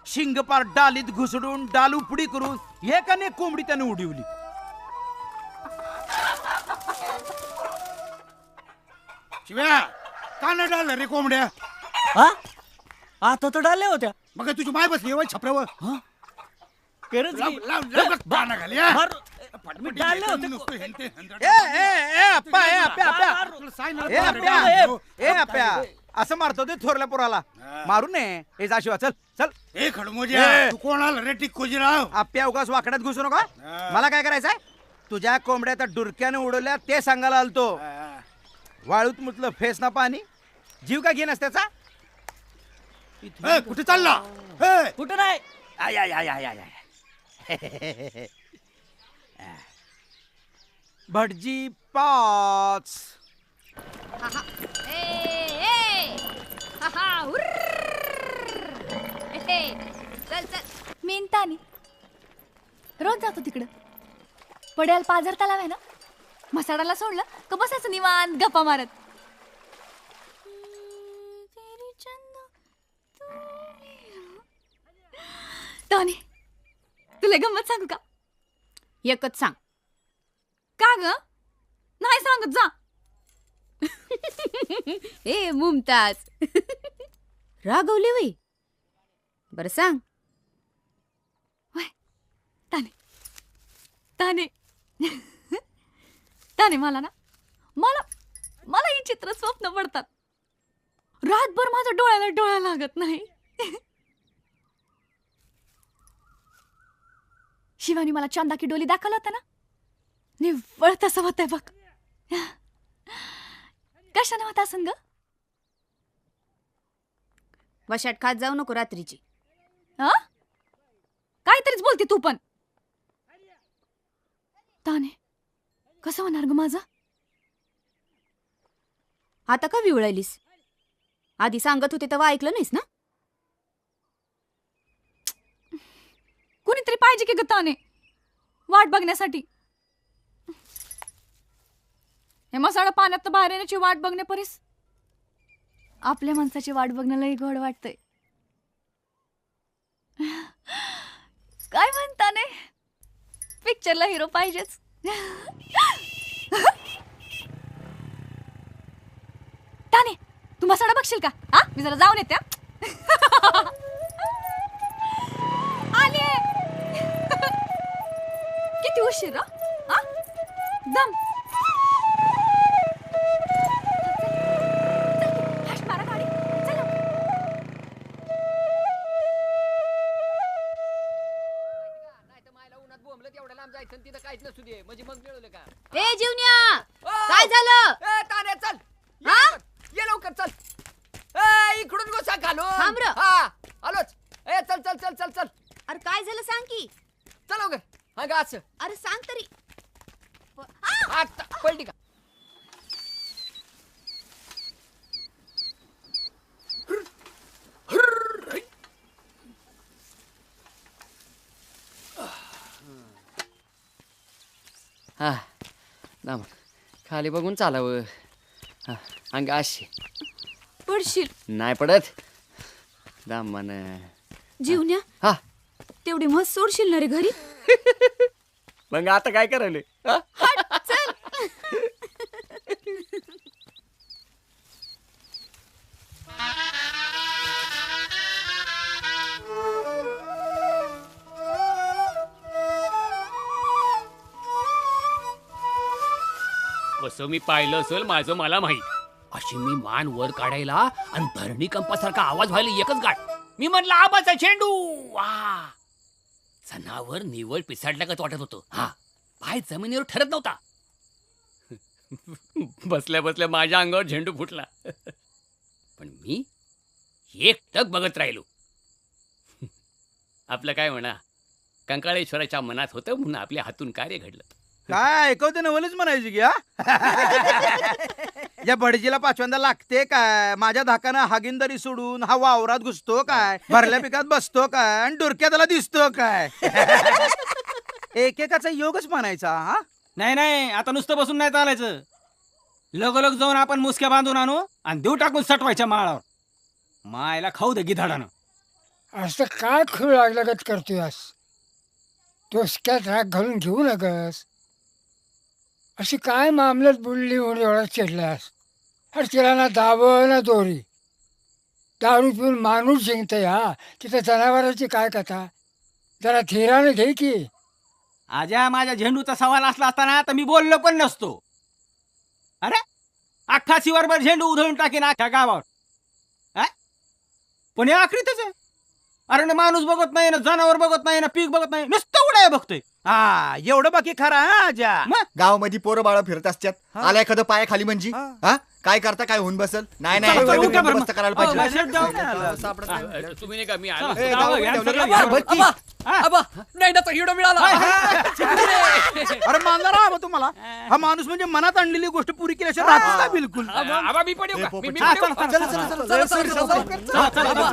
शिंग पार डालीत घुसडून डाल उपडी करून एकाने कोंबडी त्याने उडवली. शिव्या का नाही डाल रे कोंबड्या. आता तर डाल्या होत्या. मग तुझी माय बसली वय छपऱ्यावर. असं मारतो ते थोरल्या पोराला. मारू नये. हे जा शिवा चल चल. ए खडमोजा तू कोणाला रे टिक्कोजीराव. आप्या उगाच वाकड्यात घुसू नका. मला काय करायचंय तुझ्या कोंबड्या त्या डुरक्याने उडवल्या ते सांगायला आलतो. वाळूत मुतलं फेस ना पाणी जीव का घेणस त्याचा. कुठे चालला. कुठं नाही. I I I I I भटजी पाच. चल चल मेनतानी रोज जातो तिकडं. पड्याल पाझर तलाव आहे ना मसाडाला सोडलं का बसायचं निवांत गप्पा मारत. तानी तुला गंमत सांगू का. एकच सांग. का ग नाही सांगत जा. ए मुमताज रागवले वय बर सांग. ताने ताने ताने मला ना मला मला ही चित्र स्वप्न पडतात. रातभर माझ्या डोळ्याला डोळा लागत नाही. शिवानी मला चांदा की डोली दाखवलं होतं ना निव्वळ तसं होतंय बघ. कशानं होत असन ग. वशाट खात जाऊ नको रात्रीची. काहीतरीच बोलते तू पण. ताने कसं होणार ग माझं. आता का विवळायलीस. आधी सांगत होते तेव्हा ऐकलं नाहीस ना. कुणीतरी पाहिजे की ग ताने वाट बघण्यासाठी. हे मसाला पाण्यात बाहेर येण्याची वाट बघण्यापरीस आपल्या माणसाची वाट बघणं लई गोड वाटतंय. काय म्हणता ने पिक्चरला हिरो पाहिजेच. ताने तू मसाला बघशील का. मी जरा जाऊन येते. आले उशीर हा दम फास्ट मारा गाडी चला तेवढ्या लांब जायचं तिथं काहीच नसू दे म्हणजे मग मिळवलं का ए जीवन्या काय झालं तान्या चल हा? ये लवकर चल इकडून गोसा घालो थांब र. हा आलोच चल चल चल चल चल अरे काय झालं सांग की चल लवकर हा गा असं अरे सांग तरी आता पलटी का हा दाम खाली बघून चालावं हा अंग अशी पडशील नाही पडत दामान जीवन्या हा तेवढी म्हस सोडशील ना रे घरी मग आता काय करायले चल कसं मी पाहिलं असेल माझं मला माहित अशी मी मान वर काढायला आणि धरणी कंपासारखा आवाज व्हायला एकच गाठ मी म्हणलं आबाचा चेंडू वा जनावर निवड पिसाडल्यागत वाटत होतं हा पाय जमिनीवर ठरत नव्हता बसल्या बसल्या माझ्या अंगावर झेंडू फुटला पण मी एकटक बघत राहिलो आपलं काय म्हणा कंकाळेश्वराच्या मनात होतं म्हणून आपल्या हातून कार्य घडलं काय ऐकवते नवलच म्हणायची की या भडजीला पाचव्यांदा लागते काय माझ्या धाकानं हागिंदरी सोडून हा वावरात घुसतो काय भरल्या पिकात बसतो काय आणि डुरक्या त्याला दिसतो काय एकेकाचा योगच म्हणायचा हा नाही नाही आता नुसतं बसून नाही चालायचं लगोलग जाऊन आपण मुसक्या बांधून आणू आणि देऊ टाकून सटवायच्या माळावर मायला खाऊ दे गिधाडानं असं काय खूळ लागल्यागत करतोयस डोसक्यात राग घालून घेऊ नकस अशी काय मामल्यात बुडली म्हणून एवढा चिडलास अरे तिला ना दाबं ना दोरी दारू पिऊन माणूस जिंकते हा तिथं जनावरांची काय कथा जरा धीराने घे की आज्या माझ्या झेंडूचा सवाल असला असताना तर मी बोललो पण नसतो अरे अख्खा शिवरभर झेंडू उधळून टाकेन अख्ख्या गावावर पण हे आखरीतच आहे अरे ना माणूस बघत नाही ना जनावर बघत नाही ना पीक बघत नाही नुसतं उडाय बघतोय हा एवढं बाकी खरा गावामध्ये पोरं बाळ फिरत असतात आला एखादं पाया खाली म्हणजे हा काय करता काय होऊन बसल नाही नाही चला, एखादं उठा बरं बंदोबस्त करायला पाहिजे तुम्ही नाही का मी आलो नैनाचा हिडो मिळाला अरे मानणार आबा तुम्हाला हा माणूस म्हणजे मनात आणलेली गोष्ट पुरी केल्याशिवाय राहतच नाही बिलकुल आबा मी पण येऊ का? मी हा, पण चला, येऊ? चला, चला, चला, चला, चला.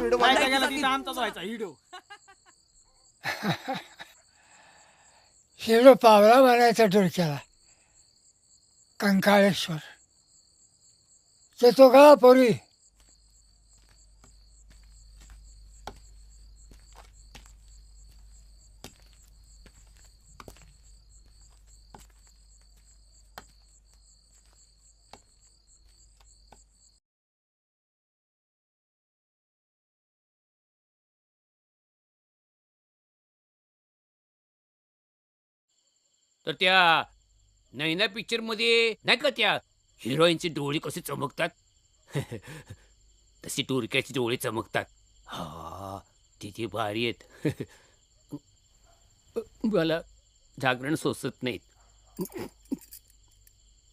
हिरो पावला म्हणायचा डोक्याला कंकाळेश्वर येतो का पोरी तर त्या नैना पिक्चर मध्ये नाही का त्या हिरोईनची डोळी कशी चमकतात तशी टोरक्याची डोळी चमकतात हा तिची भारी आहेत मला जागरण सोसत नाहीत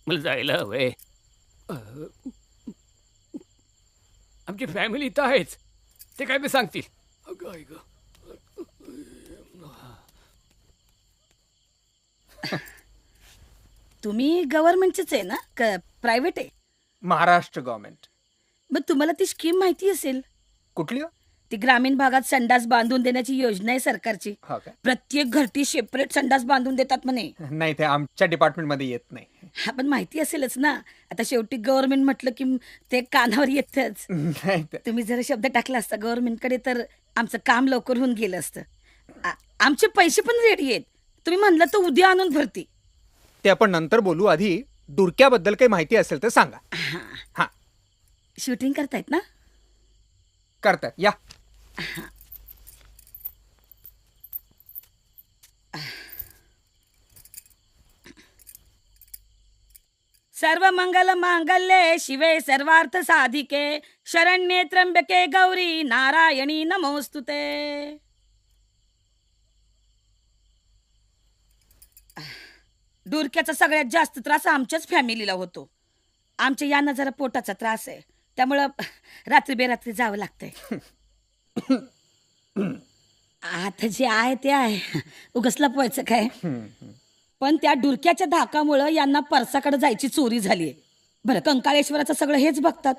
मला जायला हवंय आमची फॅमिली इथं आहेच ते काय मी सांगतील अगं ऐक तुम्ही गव्हर्नमेंटचेच आहे ना का प्रायव्हेट आहे महाराष्ट्र गव्हर्नमेंट मग तुम्हाला ती स्कीम माहिती असेल कुठली ती ग्रामीण भागात संडास बांधून देण्याची योजना आहे सरकारची हा काय प्रत्येक घरटी सेपरेट संडास बांधून देतात म्हणे नाही ते आमच्या डिपार्टमेंटमध्ये येत नाही हा पण माहिती असेलच ना आता शेवटी गव्हर्नमेंट म्हटलं की ते कानावर येतच नाही तुम्ही जरा शब्द टाकला असता गव्हर्नमेंटकडे तर आमचं काम लवकर होऊन गेलं असतं आमचे पैसे पण रेडी आहेत तुम्ही म्हणलं तर उद्या आणून भरती ते आपण नंतर बोलू आधी डुरक्याबद्दल काही माहिती असेल तर सांगा हा शूटिंग करतायत ना करतात या सर्व मंगल मांगल्ये शिवे सर्वार्थ साधिके शरण्ये त्र्यंबके गौरी नारायणी नमोस्तुते. डुरक्याचा सगळ्यात जास्त त्रास आमच्याच फॅमिलीला होतो. आमच्या यांना जरा पोटाचा त्रास आहे, त्यामुळं रात्री बेरात्री जावं लागतंय. आता जे आहे ते आहे, उगाच लपवायचं काय. पण त्या डुरक्याच्या धाकामुळं यांना परसाकडे जायची चोरी झालीये. बरं, कंकाळेश्वराचं सगळं हेच बघतात.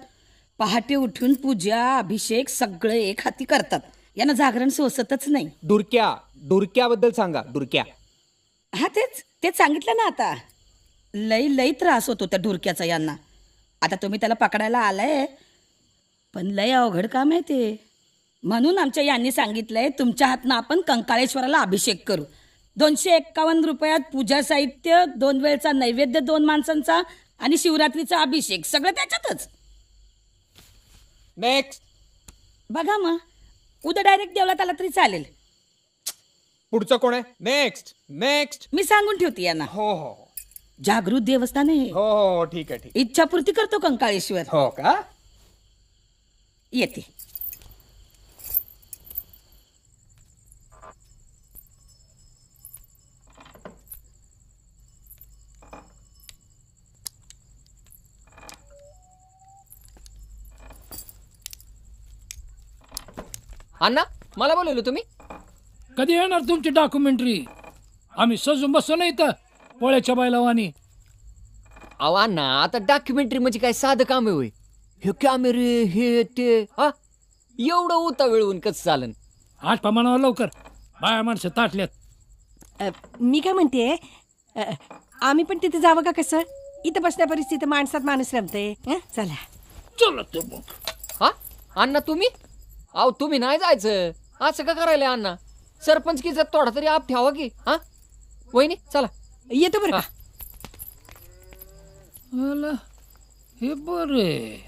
पहाटे उठून पूजा अभिषेक सगळं एक हाती करतात. यांना जागरण सोसतच नाही. डुरक्याबद्दल सांगा. डुरक्या हा तेच सांगितलं ना आता. लई त्रास होतो त्या डुरक्याचा यांना. आता तुम्ही त्याला पकडायला आलाय, पण लय अवघड काम आहे ते. म्हणून आमच्या यांनी सांगितलंय तुमच्या हातनं आपण कंकाळेश्वराला अभिषेक करू. 251 रुपयात पूजा साहित्य, 2 वेळचा नैवेद्य 2 माणसांचा आणि शिवरात्रीचा अभिषेक सगळं त्याच्यातच. नेक्स्ट. बघा मग, उद्या डायरेक्ट देवळात आला तरी चालेल. पुढचं कोण आहे? नेक्स्ट. मी सांगून ठेवते यांना. हो. जागृत देवस्थान आहे. हो ठीक आहे. इच्छापूर्ती करतो कंकाळेश्वर. हो का? येते. अण्णा, मला बोलवलं तुम्ही? कधी येणार तुमची डॉक्युमेंटरी? आम्ही सजून बसलो नाही तर पोळ्याच्या बायलावानी. अहो अण्णा, आता डॉक्युमेंटरी म्हणजे काय साधं काम आहे होय? हे कॅमेरे हे ते एवढं उतावेळून कसं चालन? आज प्रमाणावर लवकर, बाया माणसं ताटल्यात. मी काय म्हणते, आम्ही पण तिथे जावं का? कसं इथं बसण्या परिस्थिती माणसात माणूस रमते. चला चला तू मग. हा अण्णा तुम्ही? अहो तुम्ही नाही जायचं. असं का करायला अण्णा? सरपंच की थोडा तरी आप ठेवा की. हा वहिनी चला येतो बरं का. हे बरे.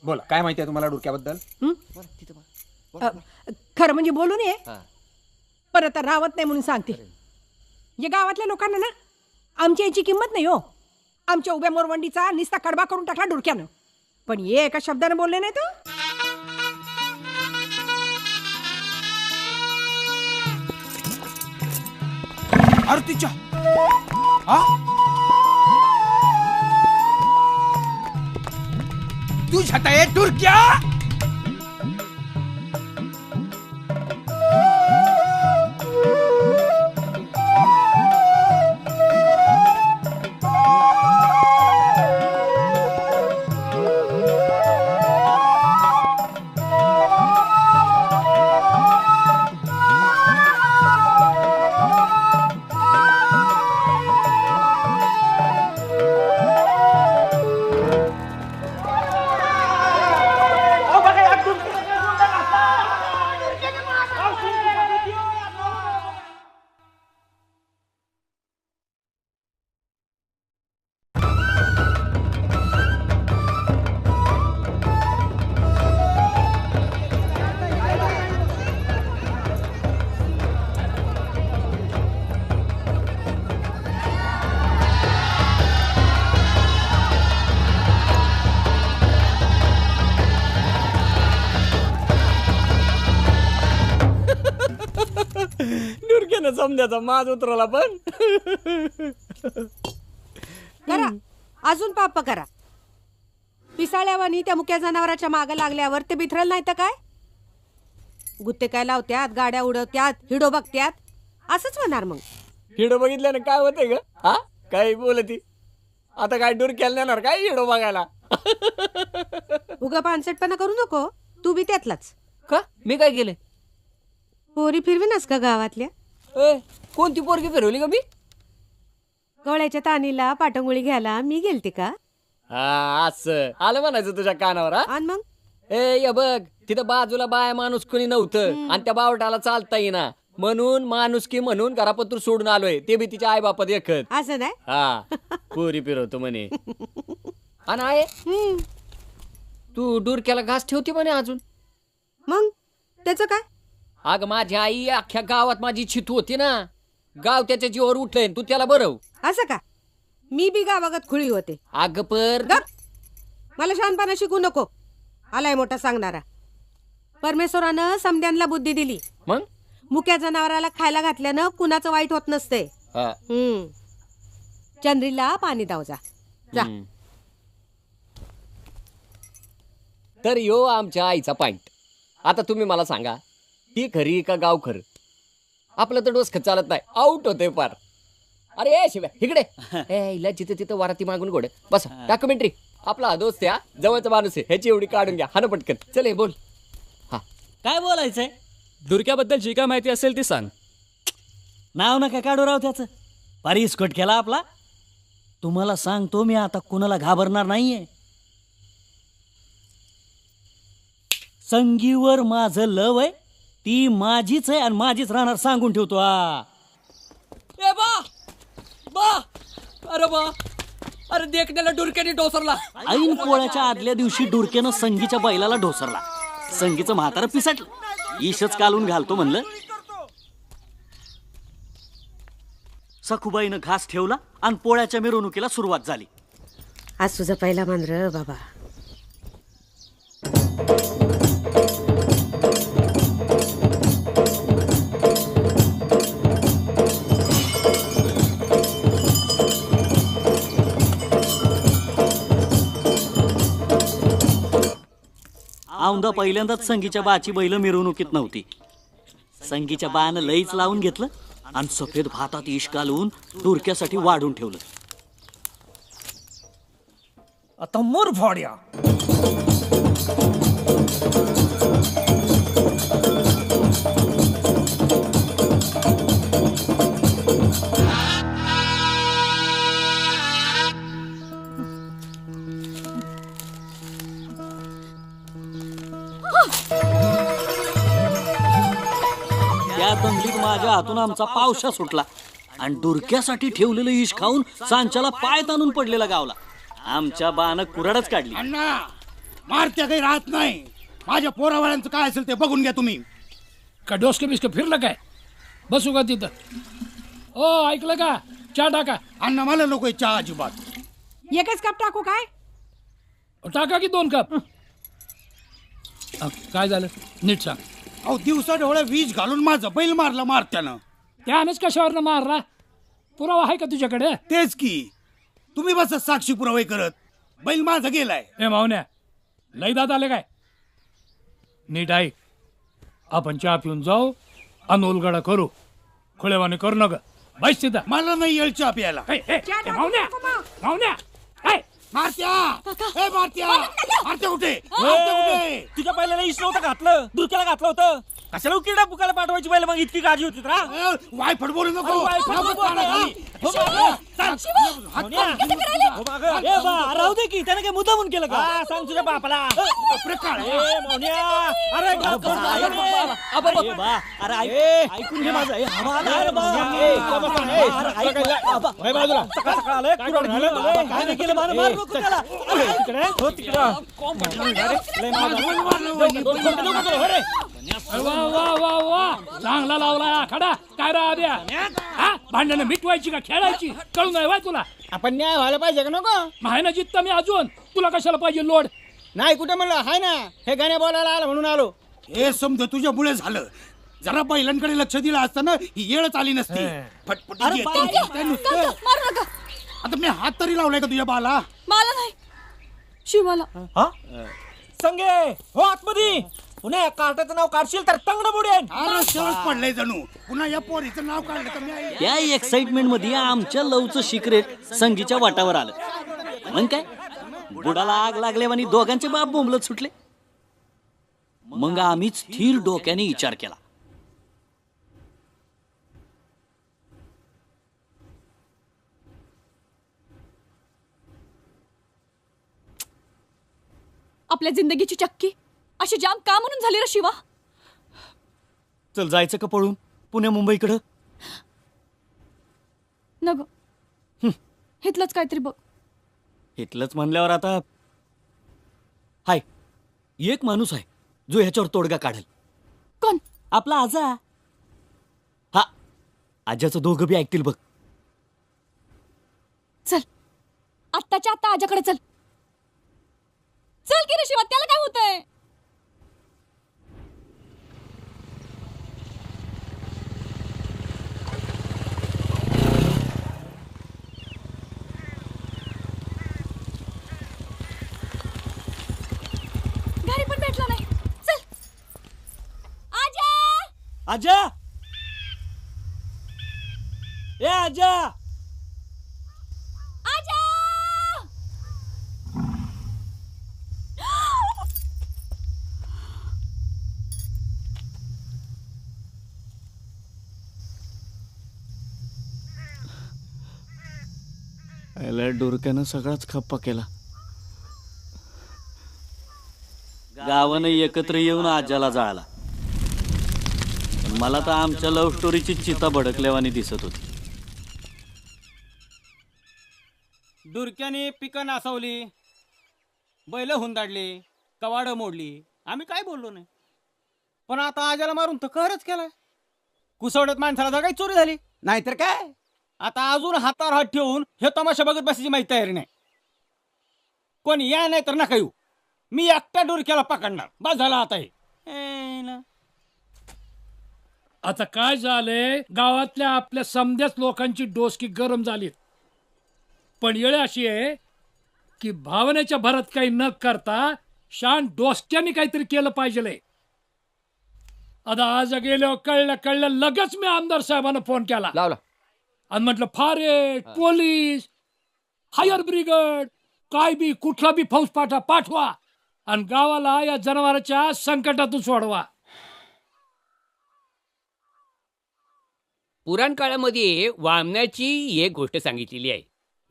बोला, काय माहिती आहे तुम्हाला डुरक्याबद्दल? खरं म्हणजे बोलू नये, पण आता रावत नाही म्हणून सांगते. या गावातल्या लोकांना ना आमच्या याची किंमत नाही हो. आमच्या उभ्या मोरवंडीचा निस्ता कडबा करून टाकला डुरक्यानं. पण ये एका शब्दाने बोलले नाही तो. आरतीच्या तू छताय डुरक्या. डुरक्यानं समजायचा माज उतरवला. पण करा अजून पाप करा. पिसाळ्यावानी त्या मुक्या जनावराच्या मागे लागल्यावर ते बिथरल नाही तर काय? गुत्ते काय लावत्यात, गाड्या उडवत्यात, हिडो बघत्यात, असंच होणार. मग हिडो बघितल्यानं काय होतंय ग? हा काही बोलती? आता काय डुरक्याला नेणार काय हिडो बघायला? उगा पानसटपणा करू नको. तू बी त्यातलाच का? मी काय केलंय? पोरी फिरविनास का गावातल्या? कोणती पोरगी फिरवली का मी? गवळ्याच्या तानीला पाटंगुळी घ्यायला मी गेलते का? हा असं आलं म्हणायचं तुझ्या कानावर. हा आणि मग ए या बघ, तिथं बाजूला बाया माणूस कोणी नव्हतं आणि त्या बावटाला चालता येईना म्हणून माणुसकी म्हणून घरापत्र सोडून आलोय, ते बी तिच्या आई बापात एकत. असं नाही हा पुरी फिरवतो म्हणे. आणि आहे तू डुरक्याला घास ठेवते म्हणे अजून. मग त्याचं काय? अग माझी आई अख्ख्या गावात माझी चितू होती ना, गाव त्याच्या जीवावर उठलंय, तू त्याला बरव. असं का? मी बी गावागत खुळी होते. अग पर मला शहाणपणा शिकू नको. आलाय मोठा सांगणारा. परमेश्वरानं समद्यांना बुद्धी दिली. मग मुक्या जनावराला खायला घातल्यानं कुणाचं वाईट होत नसते. चंद्रीला पाणी दाव जा. तर यो आमच्या आईचा पॉइंट. आता तुम्ही मला सांगा, ती खरी का गाव खरं? आपलं तर डोसखत चालत नाही, आउट होते पार. अरे शिव्या इकडे हिला जिथे तिथं वाराती मागून गोड बस. डॉक्युमेंटरी आपला हा दोस्त या जवळचा माणूस आहे, ह्याची एवढी काढून घ्या. हा ना पटकन चल हे बोल. काय बोलायचंय? दुर्क्याबद्दल जी काय माहिती असेल ती सांग. नाव नका काढू राव त्याचं. पारिस्कोट केला आपला. तुम्हाला सांगतो मी आता कुणाला घाबरणार नाहीये. संगीवर माझं लव आहे, ती माझीच आहे आणि माझीच राहणार सांगून ठेवतो. ए बा बा अरे बा अरे देखण्याला डुरक्याने डोसरला. ऐन पोळ्याच्या आदल्या दिवशी डुरक्यानं संगीच्या बैलाला ढोसरला. संगीचं म्हातारं पिसाटलं. ईशच कालून घालतो म्हणलं. सखुबाईनं घास ठेवला आणि पोळ्याच्या मिरवणुकीला सुरुवात झाली. आज तुझा पहिला मान र बाबा. औंदा पहिल्यांदाच संगीच्या बाची बैल मिरवणुकीत नव्हती. संगीच्या बानं लईच लावून घेतलं आणि सफेद भातात इश घालून डुरक्यासाठी वाढून ठेवलं. आता मोर फाड्या. त्या दंगलीत माझ्या हातून आमचा पावशा सुटला आणि डुरक्यासाठी ठेवलेलं इश खाऊन सांच्याला पाय ताणून पडलेला गावला. आमच्या बानं कुऱ्हाडच काढली. अण्णा मारत्या काही राहत नाही. माझ्या पोरावाळ्यांचं काय असेल ते बघून घ्या तुम्ही. का डोसकं बिस्कं फिरलं काय? बसू का तिथं? ओ ऐकलं का? चहा टाका. अण्णा मला नकोय चहा अजिबात. एकच कप टाकू काय? टाका की 2 कप. काय झालं नीट सांग. अहो दिवसा ढवळ्या वीज घालून माझं बैल मारलं मारत्यानं. त्यानंच कशावर मारला? पुरावा आहे का तुझ्याकडे? तेच की तुम्ही बस साक्षी पुरावे करत. बैल माझा गेलाय. ए मावन्या लई दात आले काय? नीट ऐक. आपण चहा पिऊन जाऊ आणि उलगडा करू. खुळेवाने करू नका. बैस तिथं. मला नाही येईल चहा प्यायला. मावन्या मावन्या मारत्या ए मारत्या मारत्या कुठे? कुठे? तुझ्या पहिल्याला इश नव्हतं घातलं, दुर्क्याला घातलं होतं. कशाला उकिरडा पुकाला पाठवायची पहिला मग इतकी काळजी होती रा. वायफट बोलू नको. राहू दे की त्याने काय मुद्दामून केलं का? सांग तुझ्या बापाला. ऐकून घे माझं. काय नाही केलं. मार नको त्याला. वा वा वा वा चांगला लावला आखाडा. काय राहा द्या. भांडणं मिटवायची का खेळायची कळून नाही. तुला आपण न्याय व्हायला पाहिजे का नको? आहे ना जित्ता मी अजून. तुला कशाला पाहिजे लोड? नाही कुठे म्हणलं आहे ना. हे गाण्या बोलायला आलं म्हणून आलो. हे समजा तुझ्यामुळे झालं. जरा बैलांकडे लक्ष दिलं असतं ना ही येळच आली नसती. आता मी हात तरी लावलाय का तुझ्या बाला? मला नाही शिवाला. संगे हो आतमध्ये. पुन्हा कार्टाचं नाव काढशील तर तंगड बुडेन. सहज पडलंय जणू. पुन्हा या पोरीचं नाव काढलं तर मी त्या एक्साइटमेंट मध्ये आमच्या लवचं सिक्रेट संगीच्या वाटावर आलं. मग काय बुडाला आग लागल्यावानी दोघांचे बाप बोंबलत सुटले. मग आम्ही स्थिर डोक्याने विचार केला. आपल्या जिंदगीची चक्की अशी जाम का म्हणून झाली रे शिवा? चल जायचं का पळून पुण्या मुंबईकडं? नग हितलंच काहीतरी बघ. इथलंच म्हणल्यावर आता हाय एक माणूस आहे जो ह्याच्यावर तोडगा काढेल. कोण? आपला आजा. हा आजाचं दोघं बी ऐकतील बघ. चल आत्ताच्या आत्ता आजाकडे चल. चल की रे शिवा, त्याला काय होतंय? घरी पण भेटला नाही. चल आजा. आजा ए आजा. आजा. याला डोरक्यानं सगळाच खप्पा केला. गावानं एकत्र येऊन आजाला जाळला. पण मला तर आमच्या लव्ह स्टोरीची चिता भडकल्यावानी दिसत होती. डुरक्याने पिकं नासावली, बैल हुंदाडली, कवाडं मोडली, आम्ही काय बोललो नाही. पण आता आजाला मारून तर कहरच केलाय. कुसवड्यात माणसाला जगाई चोरी झाली. नाहीतर काय, आता अजून हातावर हात ठेवून हे तमाशा बघत बसायची माहिती तयारी नाही. कोणी या नाही तर नका येऊ, मी एकटा डुरक्याला पकडणार. बस झाला आता हे. आता काय झालंय, गावातल्या आपल्या समध्याच लोकांची डोसकी गरम झालीत. पण येळ अशी आहे की भावनेच्या भरात काही न करता शान डोसक्याने काहीतरी केलं पाहिजे. आता आज गेलो कळलं लगेच मी आमदार साहेबांना फोन केला लावला आणि म्हटलं फॉरेस्ट पोलीस हायर ब्रिगेड काय बी कुठला बी फौज पाठवा आणि गावाला या जनावरांच्या संकटातून सोडवा. पुराण काळामध्ये वामनाची एक गोष्ट सांगितलेली आहे.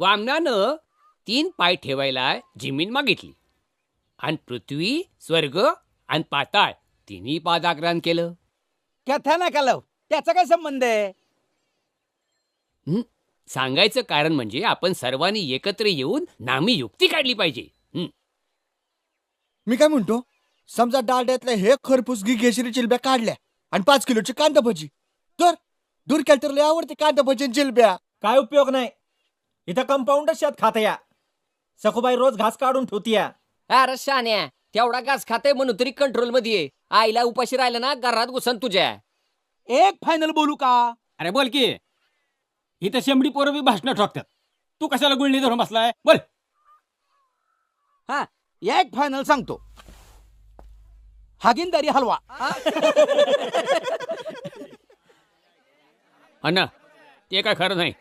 वामनानं 3 पाय ठेवायला जमीन मागितली आणि पृथ्वी, स्वर्ग आणि पाताळ तिन्ही पादाग्रान केलं. कथा नका लाव, त्याचा काय संबंध आहे? सांगायचं कारण म्हणजे आपण सर्वांनी एकत्र येऊन नामी युक्ती काढली पाहिजे. मी काय म्हणतो, समजा डाळड्यातल्या हे खरपूस घेशरी जिलब्या काढल्या आणि 5 किलोची कांदा भजी, तर दुरक्याला तर लय आवडते कांदा भजी आणि जिलब्या. काय उपयोग नाही, इथं कंपाऊंडच शेत खात या. सखूबाई रोज घास काढून ठेवतीया. अरे शान्या, तेवढा घास खाते म्हणून तरी कंट्रोल मध्ये ये. आईला उपाशी राहिलं ना घरात घुसन तुझ्या. एक फायनल बोलू का? अरे बोल की, इथं शेंबडी पोरं बी भाषण ठोकतात. तू कशाला गुळणी धरून बसलाय? बोल. हा एक फायनल सांगतो, हागिनदारी हलवा. अण्णा ते काय खरं नाही.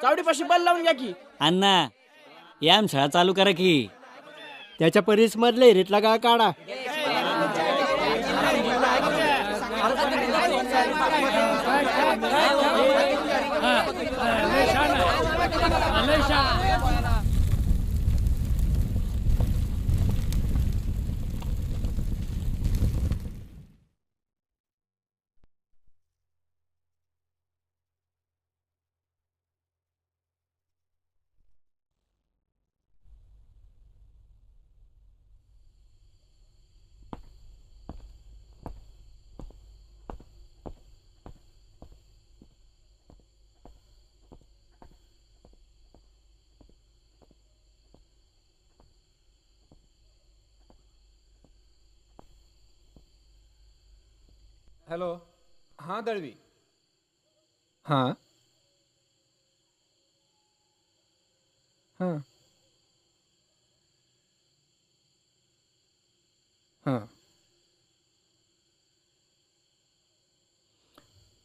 चावडीपाशी बल लावून घ्या की. अण्णा या शाळा चालू करा की. त्याच्या परीस मधले रेटला का काढा. हॅलो, हां दळवी. हां हां हां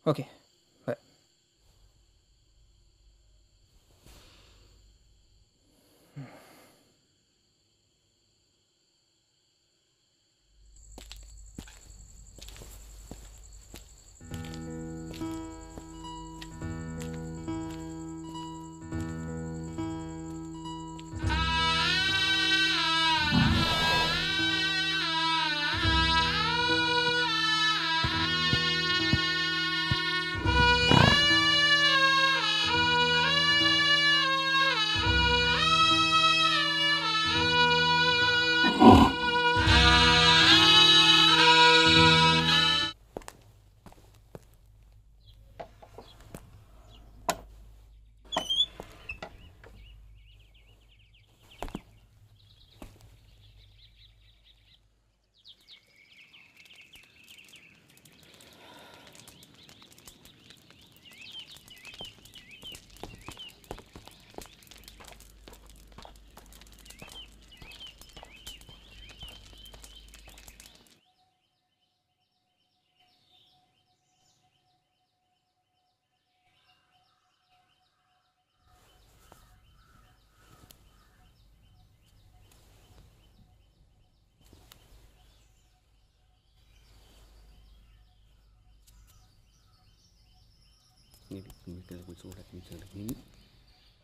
ओके बाय.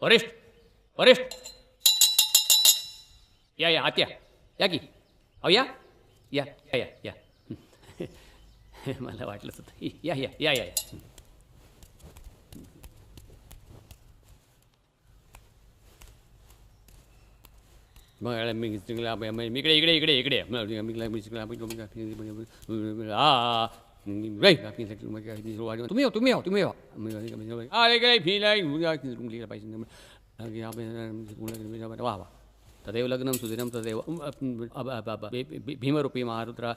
वरिष्ठ वरिष्ठ या आत या की अहो या या या या मला वाटलंच होतं. या या या या इकडे इकडे इकडे इकडे तुम्ही वा वा तदेव लग्नम सुदिनम तदेव भीमरूपी महारुद्रा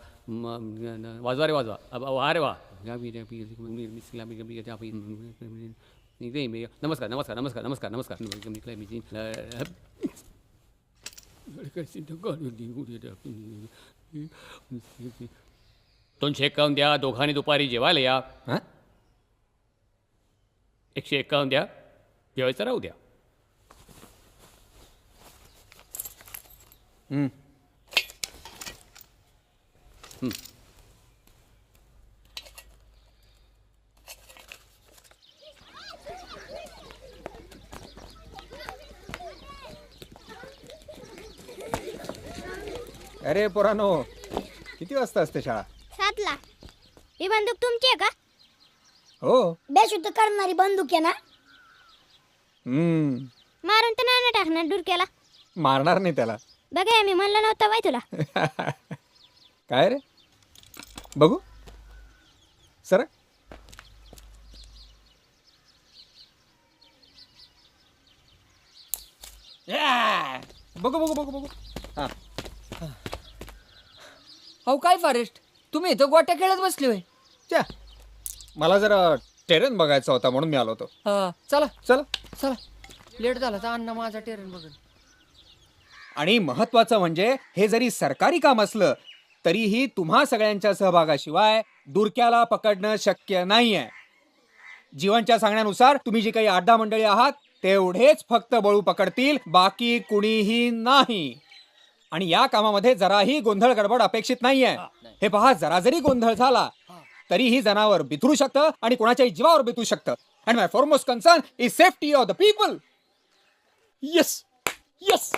वाजवा रे वाजवा अरे वा नमस्कार नमस्कार नमस्कार नमस्कार नमस्कार दोनशे 51 द्या. दोघांनी दुपारी जेवायला या. 151 द्या. जेवायचं राहू द्या. अरे पोरानो, किती वाजता असते शाळा? 7ला. ही बंदूक तुमची आहे का? हो. बेशुद्ध करणारी बंदूक आहे ना? मारून तर नाही ना टाकणार डुरक्याला. मारणार नाही त्याला. बघा मी म्हणलं नव्हतं बाई तुला. काय रे बघू सर. बघू बघू बघू बघू. हा अहो काय फॉरेस्ट, तुम्ही इथं गोट्या खेळत बसले होय? मला जरा टेरेन बघायचा होता म्हणून मी आलो होतो. चला चला चला. लेट झाला तर अण्णा माझा टेरेन बघेल. आणि महत्वाचं म्हणजे हे जरी सरकारी काम असलं तरीही तुम्हा सगळ्यांच्या सहभागाशिवाय दुरक्याला पकडणं शक्य नाहीये. जीवनच्या सांगण्यानुसार तुम्ही जी काही 8-10 मंडळी आहात तेवढेच फक्त बळू पकडतील, बाकी कुणीही नाही. आणि या कामामध्ये जराही गोंधळ गडबड अपेक्षित नाहीये. हे पहा, जरा जरी गोंधळ झाला तरीही जनावर बिथरू शकतं आणि कोणाच्याही जीवावर बिथू शकतं. And my foremost concern is safety of the people. Yes yes.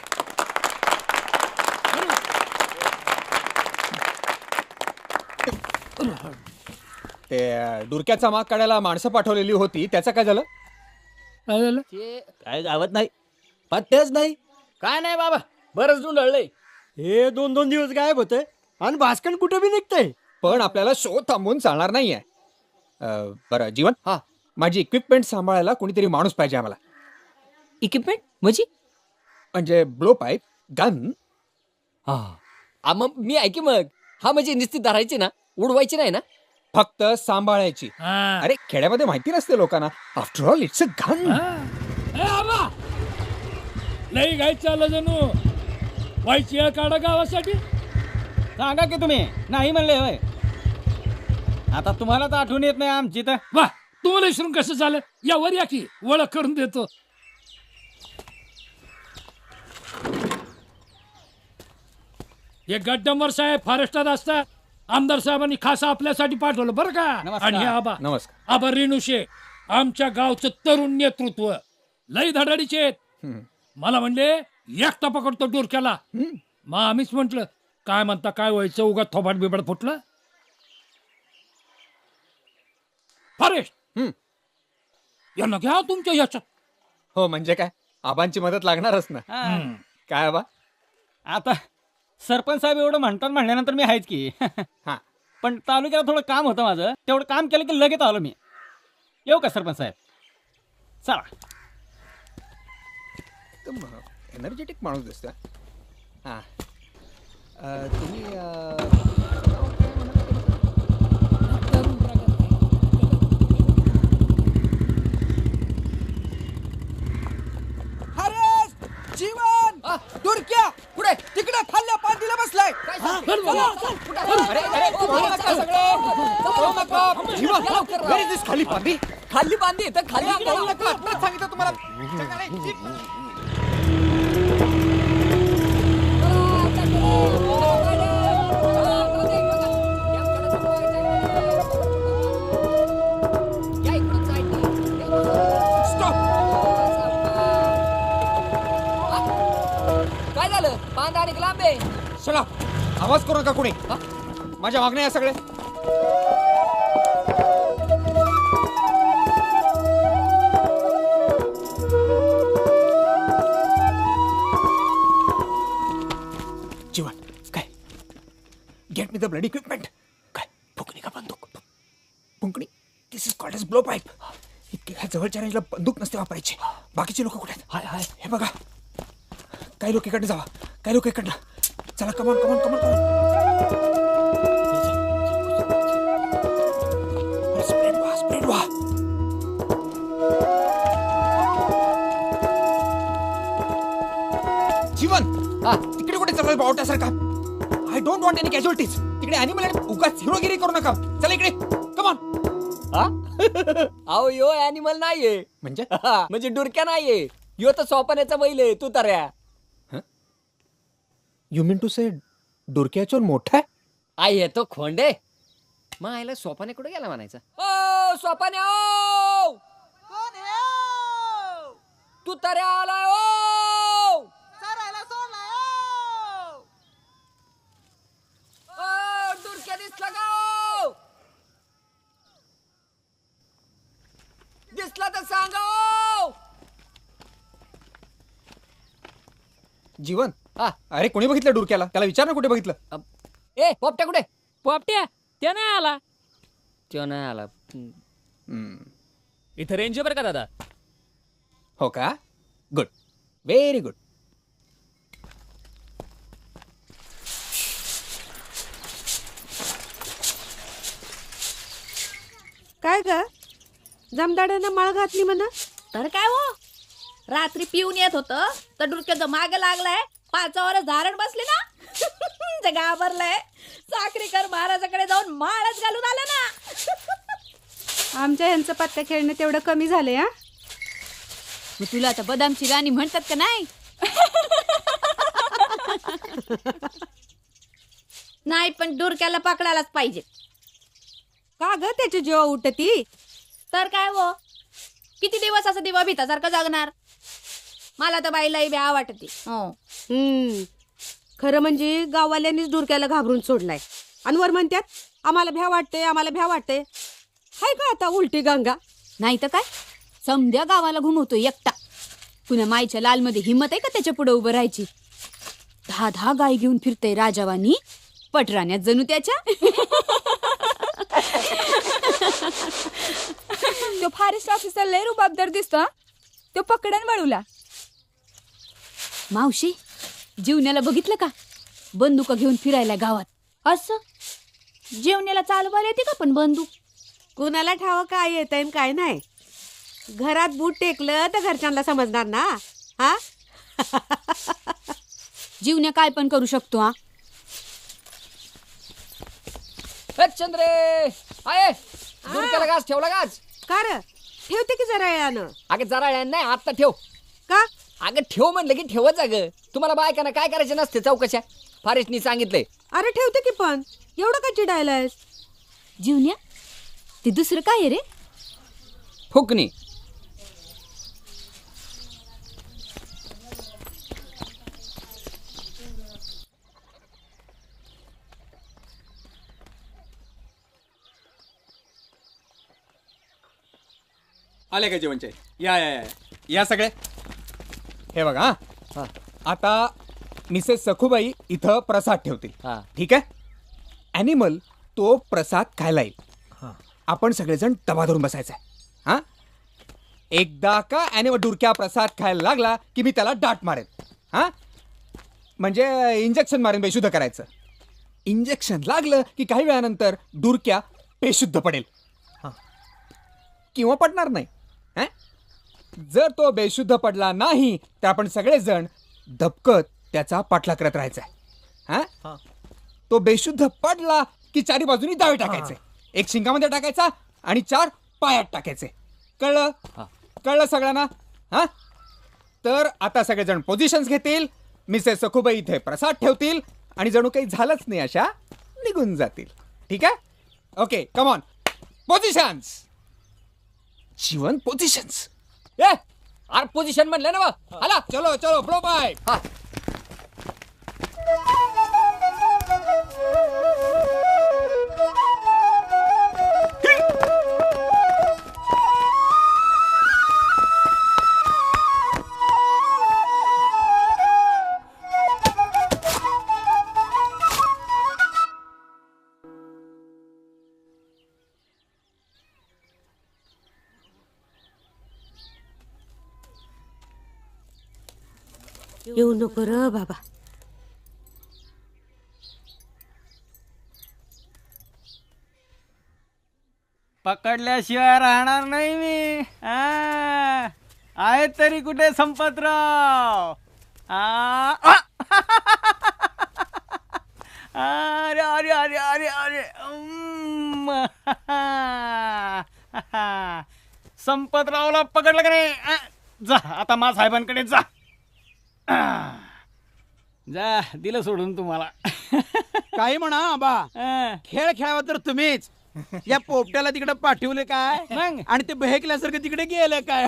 ते डुरक्याचा माग काढायला माणसं पाठवलेली होती, त्याचं काय झालं? काय गावात नाही, पत्तेच नाही. काय नाही बाबा, बरंच डुंडळलंय. हे 2-2 दिवस गायब होते आणि भास्कन कुठे बी निघतंय. पण आपल्याला शोध थांबवून चालणार नाहीये. बरं जीवन, माझी इक्विपमेंट सांभाळायला कोणीतरी माणूस पाहिजे आम्हाला. इक्विपमेंट म्हणजे ब्लो पाईप, गन. मग मी ऐकी मग. हा म्हणजे निश्चित धरायची ना, उडवायची नाही ना, फक्त सांभाळायची. अरे खेड्यामध्ये माहिती नसते लोकांना. After all it's a gun. लई गाय चाललं जणू. व्हायची काढा गावासाठी. सांगा की तुम्ही नाही म्हणले होय. आता तुम्हाला तर आठवण येत नाही आमची तर. वा, तुम्हाला विसरून कसं झालं? यावर या की ओळख करून देतो. हे गड्डंबर साहेब फॉरेस्टात असतात. आमदार साहेबांनी खास आपल्यासाठी पाठवलं बरं का. आणि हे आबा नमस्कार. आबा रेणुशे आमच्या गावचं तरुण नेतृत्व लई धडाडीचे आहेत. मला म्हणले एकटा पकडतो डोरक्याला. मग आम्हीच म्हंटल काय म्हणता, काय व्हायचं, उगा थोबाड बिबाड फुटलं. फॉरेस्ट यांना घ्या तुमच्या याच्यात. हो म्हणजे काय, आबांची मदत लागणारच ना. काय आबा? आता सरपंच साहेब एवढं म्हणतात म्हणल्यानंतर मी आहेच की. पण तालुक्याला थोडं काम होतं माझं, तेवढं काम केलं की लगेच आलो मी. येऊ का सरपंच साहेब? चला. एनर्जेटिक माणूस दिसतोय. हा तुम्ही जीवन दुरक्या पुढे तिकडे खाल्ल्या पांडीला बसलाय. खाली पांडी. खाली बांधी तर खाली सांगितलं तुम्हाला. चला आवाज करू नका कोणी माझ्या मागण्या या सगळे. जीवन काय get me the blood equipment. काय फुकणी का बंदूक? फुंकणी. This is called as blow pipe. इतके काय जवळच्या रेंजला बंदूक नसते वापरायची. बाकीचे लोक कुठे आहेत? हाय हाय हे बघा. काही लोक इकडे जावा, काही लोक इकडनं. चला come on come on come on come on. Spread व्हा स्प्रेड व्हा. जीवन तिकडे कुठे चालू बावट्यासारखा? I don't want any casualties. तिकडे ॲनिमल आणि उगाच हिरोगिरी करू नका. चला इकडे कमॉन. अहो यो ॲनिमल नाहीये. म्हणजे डुरक्या नाहीये. यो तर सोपाण्याचा बैल आहे. तू तऱ्या. यू मीन टू से डुरक्याचोर मोठा आहे? आई येतो खोंडे. मग आईला सोपाने कुठे गेला म्हणायचं? ओ सोपाने ओ तू तऱ्या आलाय ओ. डुरक्या दिसला का? दिसला तर सांगा. जीवन अरे कोणी बघितलं डुरक्याला? त्याला विचार ना कुठे बघितलं. ए पोपट्या कुठे? पोपट्या त्या नाही आला. त्यो नाही आला. इथं रेंज बरं का दादा. हो का? Good very good. काय ग जमदाड्यानं माळ घातली म्हणा. तर काय हो रात्री पिऊन येत होत तर डुरक्याचं माग लागलाय. 5 वर धारण बसले ना. ते घाबरलंय. साखरेकर महाराजाकडे जाऊन माळच घालून आले ना. आमच्या यांचं पत्ता खेळणं तेवढं कमी झालंय. हा मग तुला आता बदामची राणी म्हणतात का नाही? नाही पण डुरक्याला पकडायलाच पाहिजे. का ग त्याची जेव्हा उठती तर काय हो किती दिवस असं दिवा भीतासारखं जगणार. मला तर बाईलाही भ्या वाटते. खरं म्हणजे गाववाल्यांनीच डुरक्याला घाबरून सोडलाय. आणि वर म्हणतात आम्हाला भ्या वाटते आम्हाला भ्या वाटते. हाय का आता उलटी गंगा. नाही तर काय समध्या गावाला घुमवतो एकटा. पुन्हा माईच्या लालमध्ये हिंमत आहे का त्याच्या पुढे उभं राहायची. 10 गाय घेऊन फिरते राजावानी. पटराण्यात जणू त्याच्या. तो फॉरेस्ट ऑफिसर लय रुबाबदार दिसतो. तो पकडन वळूला. मावशी जीवण्याला बघितलं का? बंदूक घेऊन फिरायला गावात. असं जीवण्याला चालवायला येते का पण बंदूक? कुणाला ठाव काय येत आहे काय नाही. घरात बूट टेकलं तर घरच्यांना समजणार ना. हा जीवण्या काय पण करू शकतो. हा चंद्रे आहे डुरक्याला घास ठेवला घास. का रे ठेवते की जरा यानं. अगं जरा यानं नाही आता ठेव. का? अगं ठेव म्हणलं की ठेवच. अगं तुम्हाला बायकांना काय करायचं नसते चौकशा. फॉरेस्टनी सांगितलंय. अरे ठेवते की पण एवढं काय चिडायलायस? जीवन्या ते दुसरं काय रे? फुकणी. आले का जेवणचे? या या या या सगळे. हे बघा आता मिसेस सखूबाई इथं प्रसाद ठेवतील. ठीक आहे. ॲनिमल तो प्रसाद खायला येईल. आपण सगळेजण डबा धरून बसायचं आहे. हा एकदा का ॲनिमल डुरक्या प्रसाद खायला लागला की मी त्याला डाट मारेन. हा म्हणजे इंजेक्शन मारेन बेशुद्ध करायचं. इंजेक्शन लागलं की काही वेळानंतर डुरक्या बेशुद्ध पडेल किंवा पडणार नाही. जर तो बेशुद्ध पडला नाही तर आपण सगळेजण धपकत त्याचा पाठलाग करत राहायचा आहे. तो बेशुद्ध पडला की 4 बाजूनी दावे टाकायचे. 1 शिंगामध्ये टाकायचा आणि 4 पायात टाकायचे. कळलं? कळलं सगळ्यांना? हा तर आता सगळेजण पोझिशन्स घेतील. मिसेस सखूबाई इथे प्रसाद ठेवतील आणि जणू काही झालंच नाही अशा निघून जातील. ठीक आहे? Okay come on positions. Jeevan positions. A R position म्हणलं ना. आला चलो चलो ब्लो बाय. येऊ नको र बाबा. पकडल्याशिवाय राहणार नाही मी. आहेत तरी कुठे संपतराव? अरे अरे अरे अरे अरे संपतरावला पकडलं का नाही? जा आता मा साहेबांकडे जा. जा दिलं सोडून तुम्हाला. काही म्हणा आबा, खेळ खेळावा तर तुम्हीच. या पोपट्याला तिकडे पाठवले काय आणि ते बहेकल्यासारखं तिकडे गेलं काय?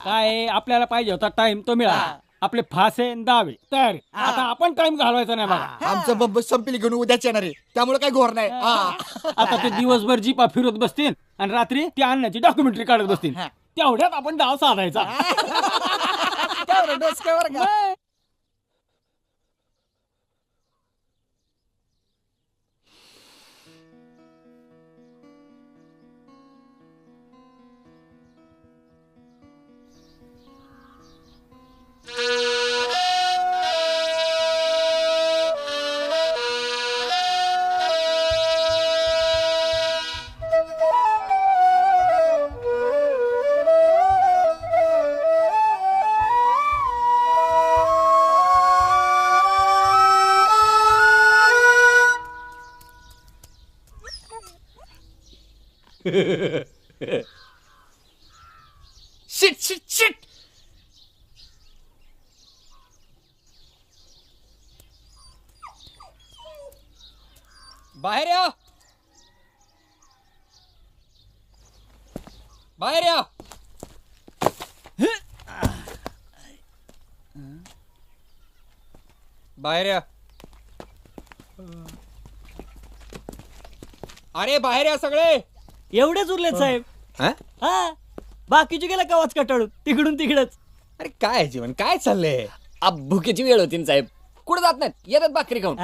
काय आपल्याला पाहिजे होता टाइम तो मिळाला. आपले फासे दावे तयार. आता आपण टाइम घालवायचा नाही बघा. आमचं बंब संपली घेऊन उद्याच येणार आहे, त्यामुळे काही घोर नाही. आता ते दिवसभर जीपा फिरत बसतील आणि रात्री ती आणण्याची डॉक्युमेंटरी काढत बसतील. तेवढ्यात आपण डाव साधायचा. Shit shit shit. बाहेर या, बाहेर या. बाहेर या. अरे बाहेर या सगळे. एवढेच उरलेत साहेब. हा बाकीचे गेला कवाच कटाळून तिकडून तिकडच. अरे काय जीवन काय चाललंय? भुकेची वेळ होती ना साहेब. कुठे जात नाहीत, येतात भाकरी खाऊन.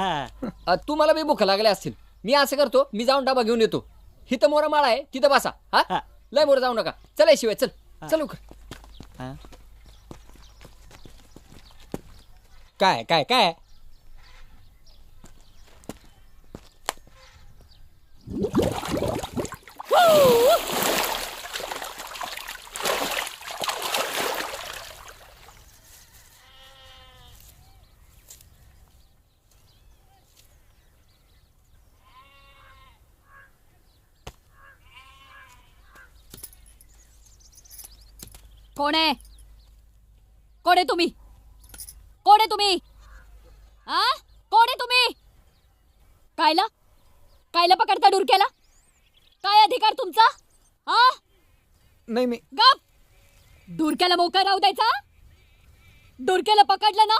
तुम्हाला बी भूक लागल्या असतील. मी असं करतो, मी जाऊन डबा घेऊन येतो. हिथं मोरा माळा आहे, तिथं बसा. हा लय मोर जाऊ नका. चला शिवाय चल चल लवकर. काय काय काय? कोण आहे? कोण आहे तुम्ही? कोण आहे तुम्ही? कोण आहे तुम्ही? कायला कायला पकडता डुरक्याला? काय अधिकार तुमचा? नाही मी गप. डुरक्याला मोका राहू द्यायचा? डुरक्याला पकडलं ना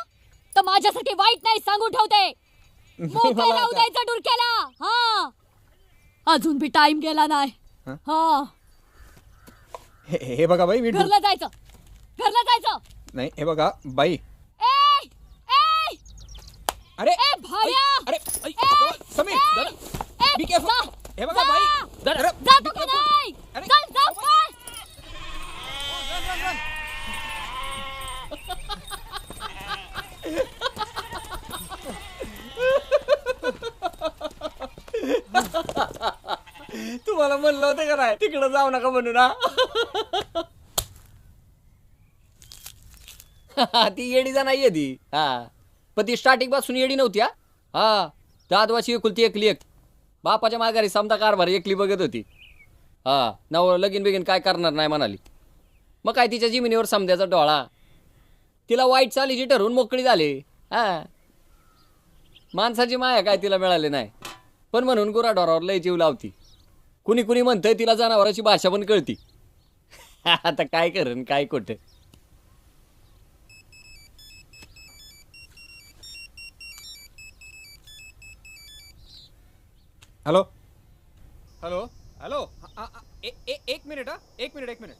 तर माझ्यासाठी वाईट नाही सांगून ठेवते. मोका राहू द्यायचा डुरक्याला. अजून बी टाइम गेला नाही. हे बघा बाई, मी घरला जायचं. घरला जायचं नाही. हे बघा बाई. अरे भाया. अरे समीर बी केअरफुल. हे बघा बाई. जातो का नाही? चल जाऊ काय? तुम्हाला म्हणलं होतं का नाही तिकडं जाऊ नका म्हणून? ती येडी जा नाहीये ती. पण ती स्टार्टिंग पासून येडी नव्हती. त्या आदिवासी एकुलती एकली एक. बापाच्या माघारी समजा कारभार एकली बघत होती. नव लगीन बिगीन काय करणार नाही म्हणाली. मग काय तिच्या जिमिनीवर समद्याचा डोळा. तिला वाईट चालीची ठरवून मोकळी झाली. माणसाची माया काय तिला मिळाली नाही. पण म्हणून गुराढोरावर लय जीव लावती. कुणी कुणी म्हणतंय तिला जनावराची भाषा पण कळती. आता काय करण काय कुठं. Hello hello hello. एक मिनिट. एक मिनिट एक मिनिट.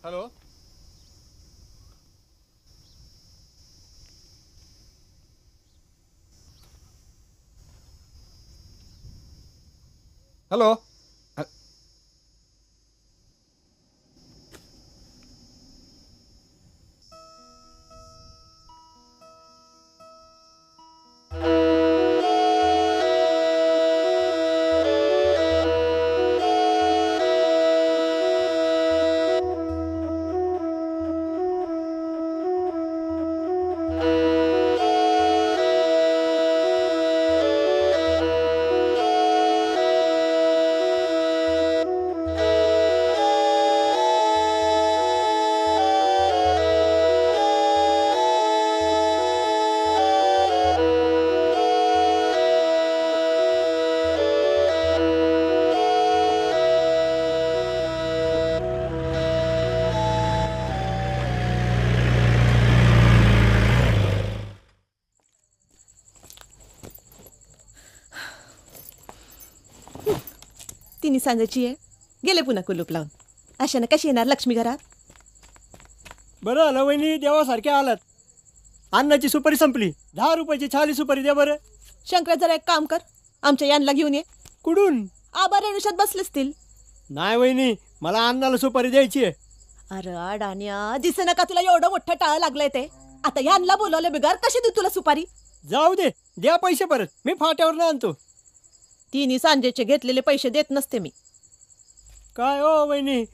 हॅलो. हॅलो. तिन्ही सांजायची आहे गेले पुन्हा कुलूप लावून. अशानं कशी येणार लक्ष्मी घरात? बरं आलं वहिनी, देवासारख्या आलात. अन्नाची सुपारी संपली, 10 रुपयाची छाली सुपारी द्या बरं. शंकर जरा एक काम कर, आमच्या यानला घेऊन ये. कुठून? आबा रेणुशात बसले असतील. नाही वहिनी, मला अन्नाला सुपारी द्यायची आहे. अरे अडाण्या, दिसे नका तुला एवढं मोठं टाळ लागलंय ते. आता यानला बोलवलं बिगार, कशी देऊ तुला सुपारी? जाऊ दे, द्या पैसे परत, मी फाट्यावर आणतो. तिन्ही सांजेचे घेतलेले पैसे देत नसते मी. काय हो वहिनी,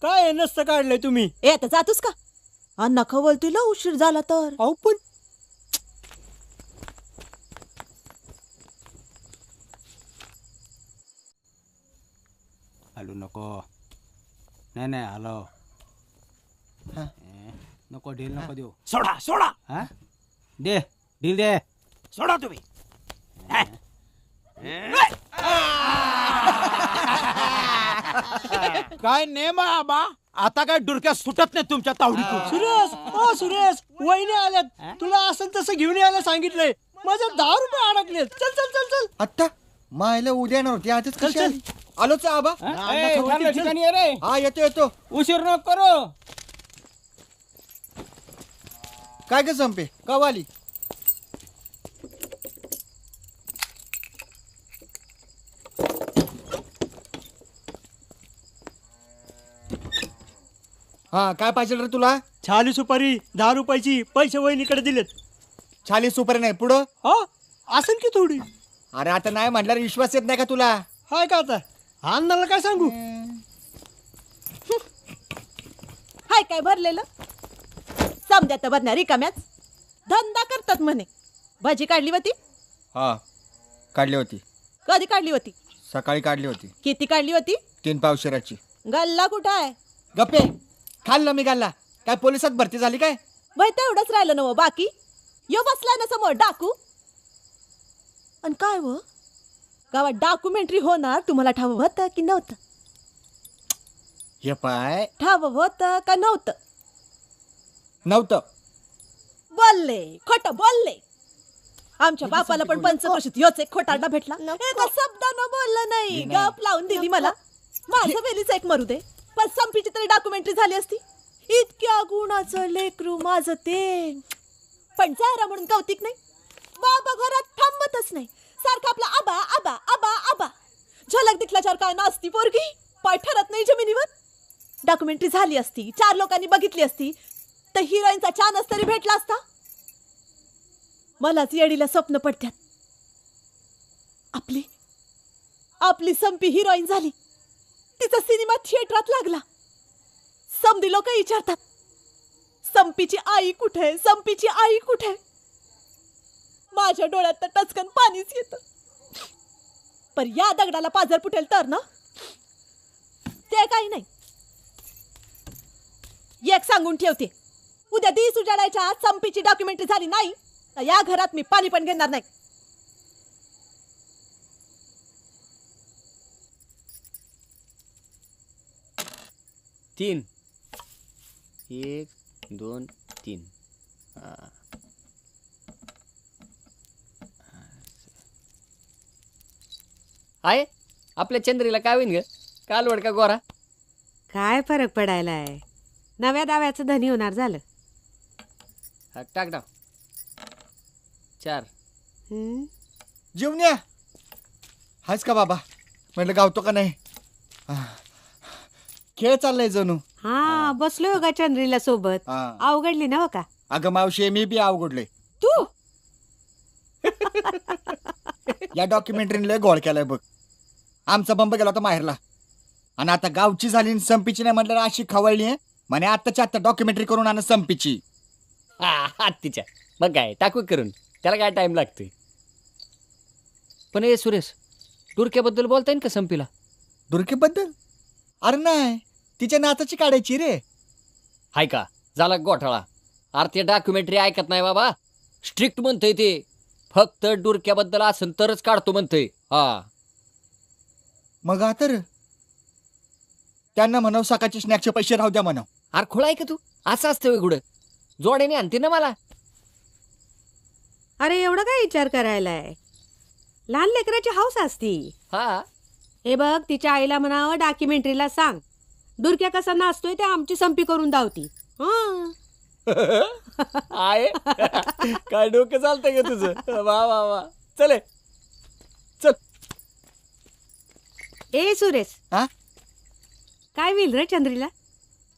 काय नसतं काढलंय तुम्ही? ए आता जातोस का? अण्णा खवल तुला उशीर झाला तर. अहो पण हलू नको. नाही नाही हलो. नको ढील नको देऊ. सोडा सोडा. हा दे ढील दे. सोडा तुम्ही. काय नेम आबा, आता काय डुरक्या सुटत नाही तुमच्या तावडीतून. सुरेश, ओ सुरेश, वहिनी आल्यात, तुला असं तसं घेऊन यायला सांगितलंय. माझे 10 रुपये अडकले. चल चल चल चल. आत्ता मायला उद्या येणार होती, आजच कशी आली? आलोच आबा. हा येतो येतो. उशीर नको करू. काय ग संपे, कवा आली? हा काय पाहिजे रे तुला? छाली सुपारी 10 रुपयाची, पैसे वहिनीकडे दिलेत. छाली सुपारी नाही पुढं? हो असेल की थोडी. अरे आता नाही म्हटल्यावर विश्वास येत नाही का तुला? हाय का आता अन्नाला काय सांगू? हाय काय भरलेलं समद्यात भरणार रिकाम्याच धंदा करतात म्हणे. भाजी काढली होती? हा काढली होती. कधी काढली होती? सकाळी काढली होती. किती काढली होती? 3 पावशेराची. गल्ला कुठं आहे? गप्पे खाल्लं मी गल्ला. काय पोलिसात भरती झाली काय? वय तेवढंच राहिलं ना हो, बाकी यो बसलाय ना समोर डाकू. आणि काय व गावात डॉक्युमेंटरी होणार, तुम्हाला ठाव होतं की नव्हतं? हे पाय ठाव होतं का नव्हतं? नव्हतं. बोलले खोट बोलले. आमच्या बापाला पण पंचकृषीत योच एक खोटारडा भेटला. एका शब्दानं बोललं नाही, गप लावून दिली मला. माझं वेलीच एक मरू दे, पण संपीची तरी डॉक्युमेंटरी झाली असती. इतक्या गुणाचं लेकरू माझं ते. पण जरा म्हणून कौतिक नाही. बाबा घरात थांबतच नाही, सारखं आपला आबा आबा आबा आबा. झलक दिखल्याच्यावर काय नाचती पोरगी, पाय ठरत नाही जमिनीवर. डॉक्युमेंटरी झाली असती, 4 लोकांनी बघितली असती, तर हिरोईनचा चान्स तरी भेटला असता. मलाच येडीला स्वप्न पडत्यात. आपली आपली संपी हिरोईन झाली, तिचा सिनेमा थिएटरात लागला. समधी लोक विचारतात, संपीची आई कुठे, संपीची आई कुठे? माझ्या डोळ्यात तर टचकन पाणीच येतं. पण या दगडाला पाझर फुटेल तर ना, ते काही नाही. एक सांगून ठेवते, उद्या दिस उजाडायच्या आत संपीची डॉक्युमेंटरी झाली नाही तर या घरात मी पाणी पण घेणार नाही. तीन 1 2 3. आहे आपल्या चंद्रीला काय होईन ग, कालवड का गोरा? काय फरक पडायलाय, नव्या दाव्याचं धनी होणार झालं. टाक टाक 4. जीवन्या हायच का बाबा? म्हटलं गावतो का नाही. खेळ चाललाय जणू. हा बसलो हो का चंद्रीला सोबत. अवघडली ना हो का? अगं मावशी, मी बी अवघडलोय. तू या डॉक्युमेंटरीने लय गोळ केलाय बघ. आमचा बंब गेला होता माहेरला, आणि आता गावची झाली आणि संपीची नाही म्हटलं अशी खवळली आहे म्हणे. आत्ताच्या आत्ता डॉक्युमेंटरी करून आण संपीची. तिच्या मग काय टाकू करून, त्याला काय टाइम लागतोय. पण हे सुरेश, डुरक्याबद्दल बोलता येईल का संपीला? डुरक्याबद्दल? अरे नाही, तिच्या नाचाची काढायची रे. हाय का झाला गोठाळा. अरे ते डॉक्युमेंटरी ऐकत नाही बाबा, स्ट्रिक्ट म्हणतंय ते. फक्त डुरक्याबद्दल असेल तरच काढतो म्हणतंय. हा मग आता त्यांना म्हणाव सकाळचे स्नॅक्सचे पैसे राहू द्या म्हणाव. अरे खोळा आहे का तू? असं असतं गुड जोड्याने आणते ना मला. अरे एवढं काय विचार करायलाय, लहान लेकराची हौस असती. हा हे बघ तिच्या आईला म्हणावं डॉक्युमेंटरीला सांग दुर्क्या कसा नाचतोय ते आमची संपी करून धावती. आहे काय डोकं चालतंय का तुझं? वा वा वा. चले चल. ए सुरेश काय होईल रे चंद्रीला?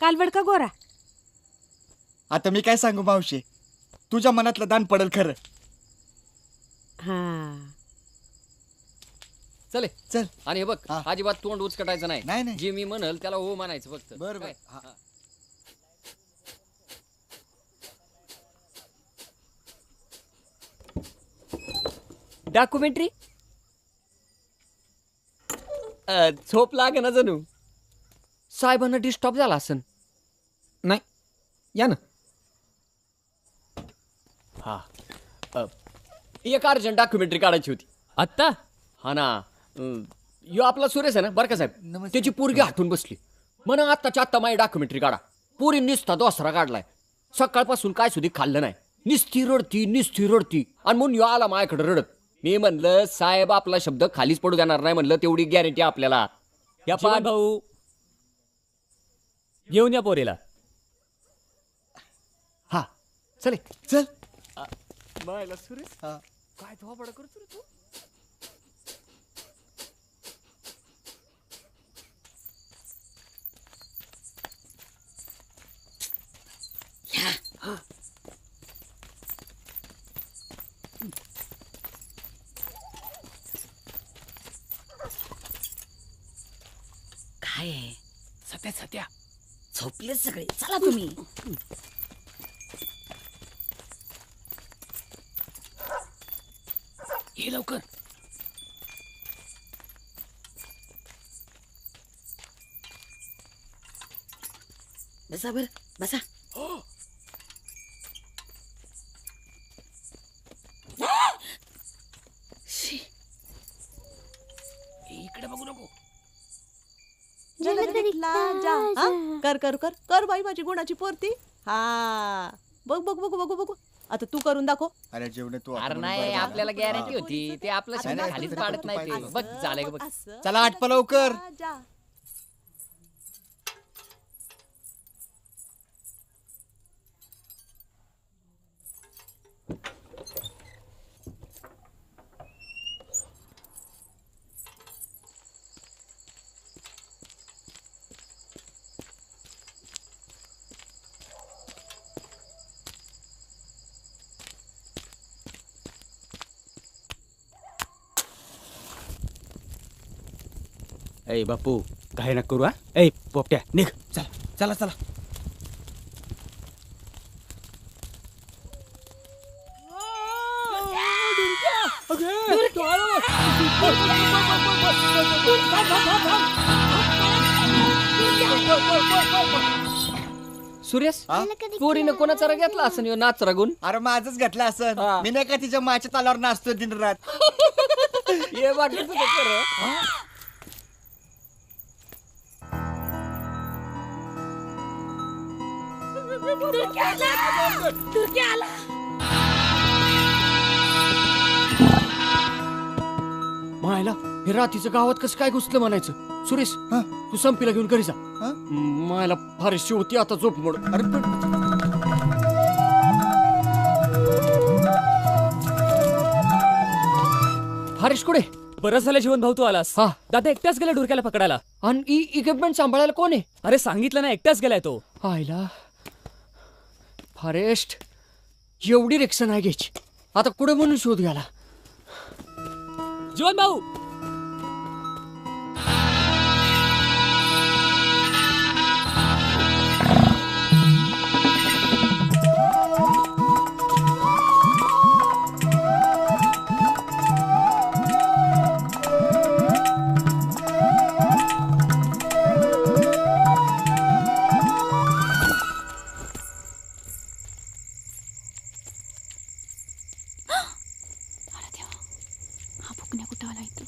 कालवड का गोरा? आता मी काय सांगू मावशी, तुझ्या मनातलं दान पडल खरं. चले चल. आणि हे बघ अजिबात तोंड उचकटायचं नाही. जे मी म्हणल त्याला हो म्हणायचं फक्त. बरोबर. डॉक्युमेंटरी झोप लागे ना जणू. साहेबांना डिस्टर्ब झाला असन. नाही या ना. हा एक अर्जंट डॉक्युमेंटरी काढायची होती आत्ता. हा ना. यो आपला सुरेश आहे ना बरं का साहेब, त्याची पोरगी हटून बसली म्हणा आत्ताच्या आत्ता माझी डॉक्युमेंटरी काढा. पोरी निस्ता दोसरा काढलाय. सकाळपासून काय सुधी खाल्लं नाही. निस्ती रडती आणि म्हणून यो आला माझ्याकडे रडत. मी म्हणलं साहेब आपला शब्द खालीच पडू देणार नाही म्हणलं, तेवढी गॅरंटी आपल्याला. या भाऊ घेऊन या पोरीला. हा चले चल. मायला सुरेश काय धोबडा करतो रे तू. काय सत्या झोपले सगळे. चला तुम्ही. ये लवकर. बसा बर बसा. इकडे बघू नको. जलदरीतला जा. हा? कर कर कर कर बाई माझी गुणाची पोरती. हा बघ बघ बघू बघू बघू. आता तू करून दाखव. अरे जेवढे तू अरे नाही आपल्याला गॅरंटी होती ते आपलं शब्द खालीच पाडत नाही ते. बघ झालंय बघ. चला आटपा लवकर. ए बापू काय नका करू. हा ए पोपट्या निघ. चला चला चला. सुरेश पोरीनं कोणाचा राग घेतला असं नाच रागून. अरे माझच घेतला असं. मी नाही का तिच्या माच्या तालावर नाचतो दिन रात. ये बाकीचं ते खरं. मायला हे रात्रीचं गावात कसं काय घुसलं म्हणायचं. सुरेश तू संपीला घेऊन घरी जा. मायला फारशी होती आता झोप मोड. फारिश कुठे? बरं झालं जीवन भाऊ तू आलास. दादा एकटाच गेला डुरक्याला पकडायला. आणि इक्विपमेंट सांभाळायला कोण आहे? अरे सांगितलं ना एकटाच गेलाय तो. आयला फॉरेस्ट एवढी रिक्षा नाही घ्यायची. आता कुठे म्हणून शोध घ्याला. जीवन भाऊ कुठं आला इथं.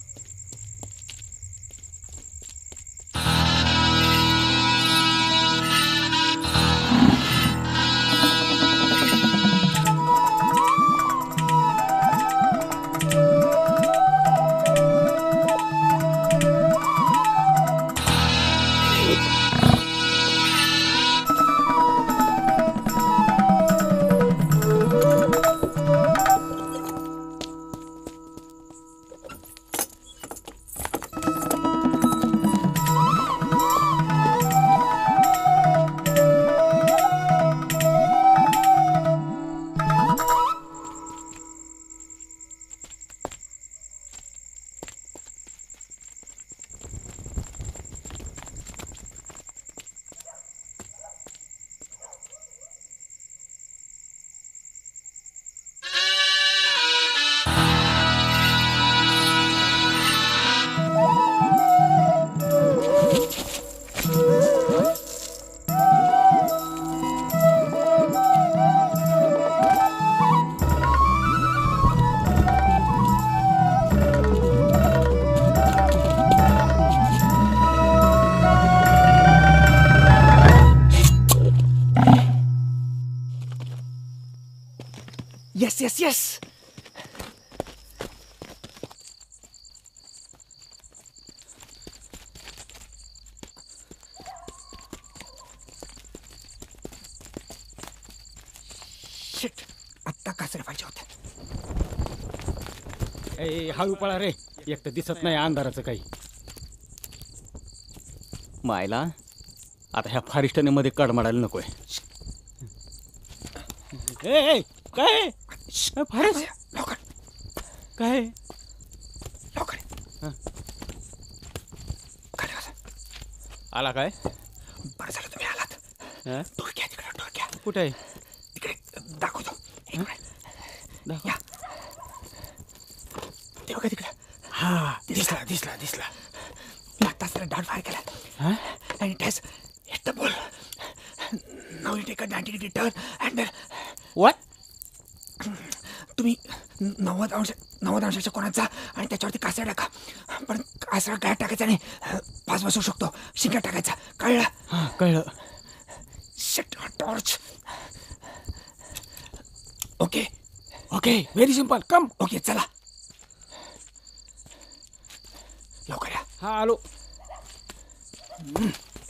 Yes yes yes. शिट, आत्ता कासरे पाहिजे होते. ए हळू पळा रे, एक तर दिसत नाही अंधाराचं काही. मायला आता ह्या फारिस्टने मध्ये कडमडायला नकोय. ए काय फारिस्ट काय आला काय? बरं झालं तुम्ही आलात. डोरक्या तिकडे, डोरक्या कुठे आहे? तिकडे दाखवतो. या ते बघा तिकडे. हा दिसला दिसला दिसला. लागताच त्याला डाट फायर केला. आणि it has hit the ball. Now you take a 90 turn and what. तुम्ही 90 अंशाच्या कोणात जा आणि त्याच्यावरती कासरा टाका. पण कासरा काय टाकायचा नाही, पास बसू शकतो. शिंगा टाकायचा. कळलं? कळलं. Shit, torch. Okay okay, very simple. Come. Okay चला लवकर या. हा आलो.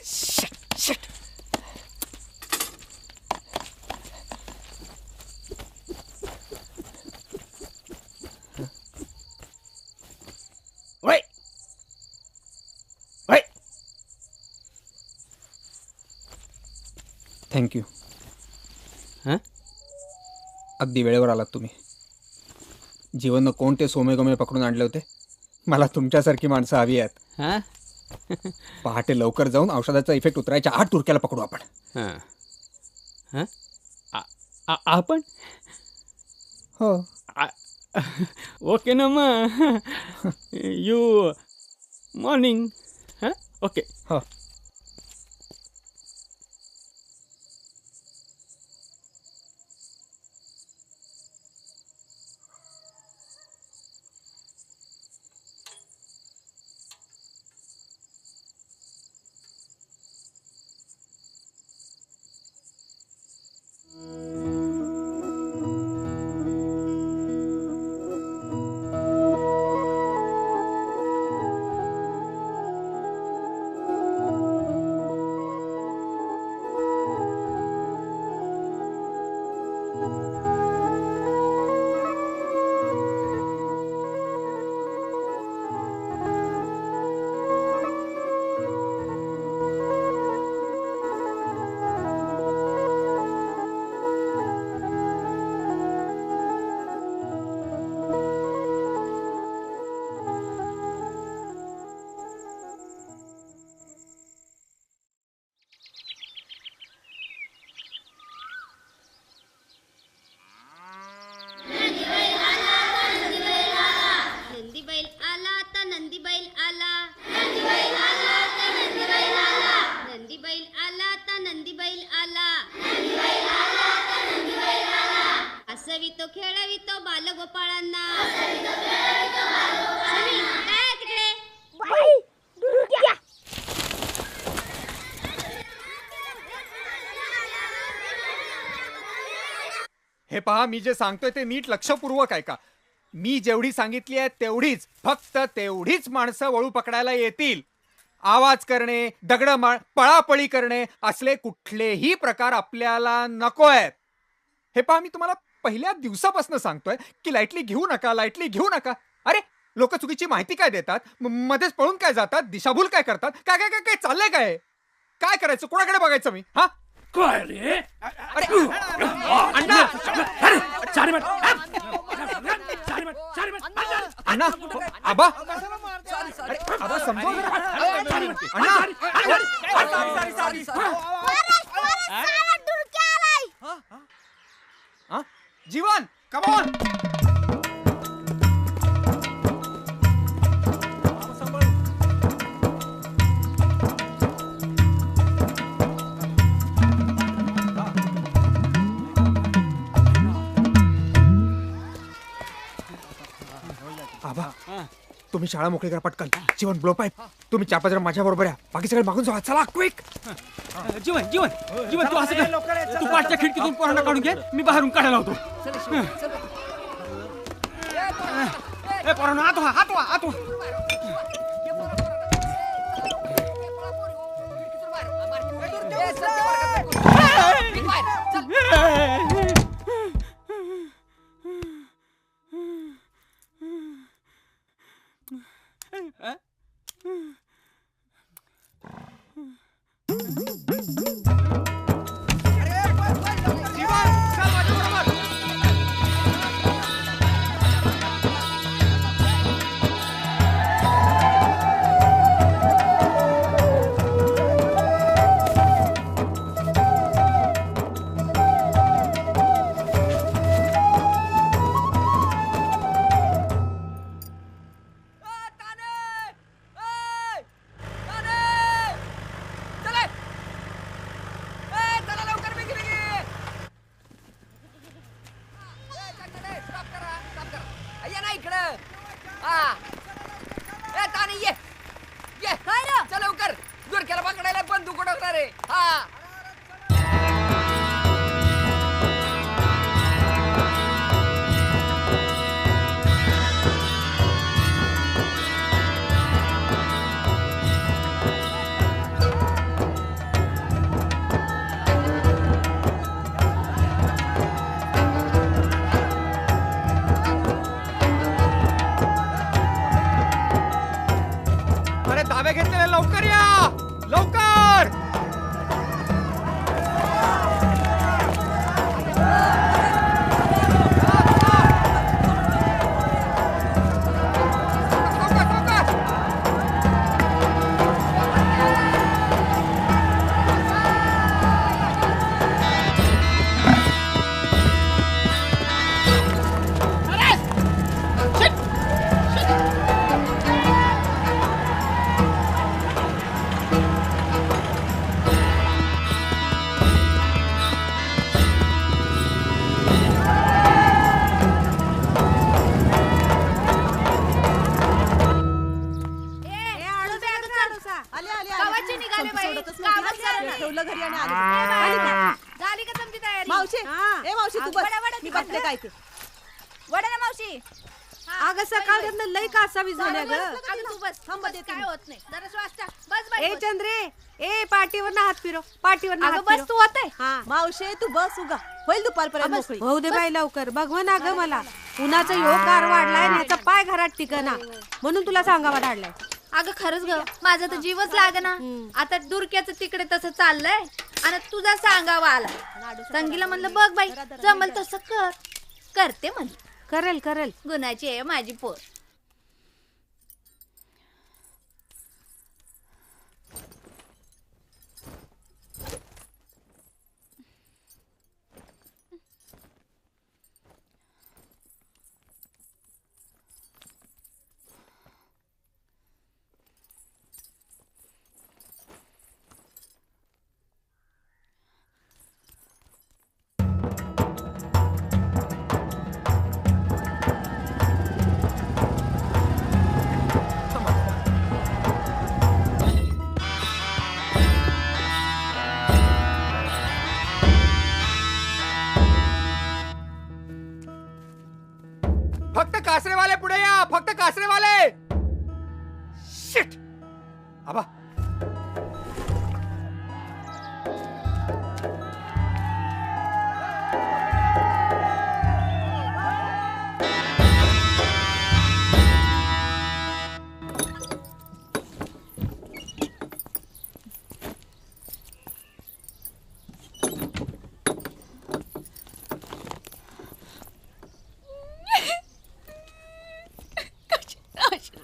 Shit shit. वय वय. थँक्यू. अगदी वेळेवर आलात तुम्ही. जीवननं कोणते सोमेगोमे पकडून आणले होते. मला तुमच्यासारखी माणसं हवी आहेत. पहाटे लवकर जाऊन औषधाचा इफेक्ट उतरायच्या आत टुरक्याला पकडू आपण. आपण हो. ओके ना मग. You morning. ओके. हो. हसवितो खेळवितो बालगोपाळांना. हे पहा, मी जे सांगतोय ते नीट लक्षपूर्वक ऐका. मी जेवढी सांगितली आहे तेवढीच, फक्त तेवढीच माणसं वळू पकडायला येतील. आवाज करणे, दगडमाळ, पळापळी करणे असले कुठलेही प्रकार आपल्याला नको आहेत. हे पहा, मी तुम्हाला पहिल्या दिवसापासून सांगतोय की लाईटली घेऊ नका, लाईटली घेऊ नका. अरे लोक चुकीची माहिती काय देतात, मध्येच पळून काय जातात, दिशाभूल काय करतात, काय काय काय काय चाललंय, काय काय करायचं, कोणाकडे बघायचं मी? हा काय रे? अण्णा, आबा, आबा समजाव जरा. अण्णा, जीवन, कम ऑन. आबा, तुम्ही शाळा मोकळी करा पटकन. जीवन, ब्लो पाईप. तुम्ही चापा जरा माझ्या बरोबर या. बाकी सगळे मागून जावा. चला क्विक. जीवन जीवन जीवन, तू असं कर. तू पाठच्या खिडकीतून पोरांना काढून घे, मी बाहेरून काढायला होतो. पोरांनो, आत व्हा, आत व्हा, आत व्हा. ताबे घेतलेले, लवकर या, लवकर. झाली का तुमची तयारी? मावशी, ए मावशी तू बस. मी बघते काय ते. वडा ना मावशी. अगं सकाळपासून लई कासावी झाल्या ग. अगं तू बस, काय होत नाही. जरा श्वास टाक. बस बाई. ए चंद्रे, ए पाठीवर हात फिरव, पाठीवर अगं बस तू होते. मावशी तू बस उगा. होईल दुपारपर्यंत मोकळी. होऊ दे बाई लवकर. भगवान अगं मला उन्हाचा योग गार वाढलाय आणि याचा पाय घरात टिकना म्हणून तुला सांगावा धाडलाय. अगं खरंच ग, माझा तर जीवच लागना. आता दुर्क्याचं तिकडे तसं चाललंय आणि तुझा सांगावा आला. संगीला म्हणलं बघ बाई जमल तसं कर. करते म्हण. करेल करेल. गुणाची आहे माझी पोर. फक्त कासरेवाले पुढे या, फक्त कासरेवाले. शिट. आबा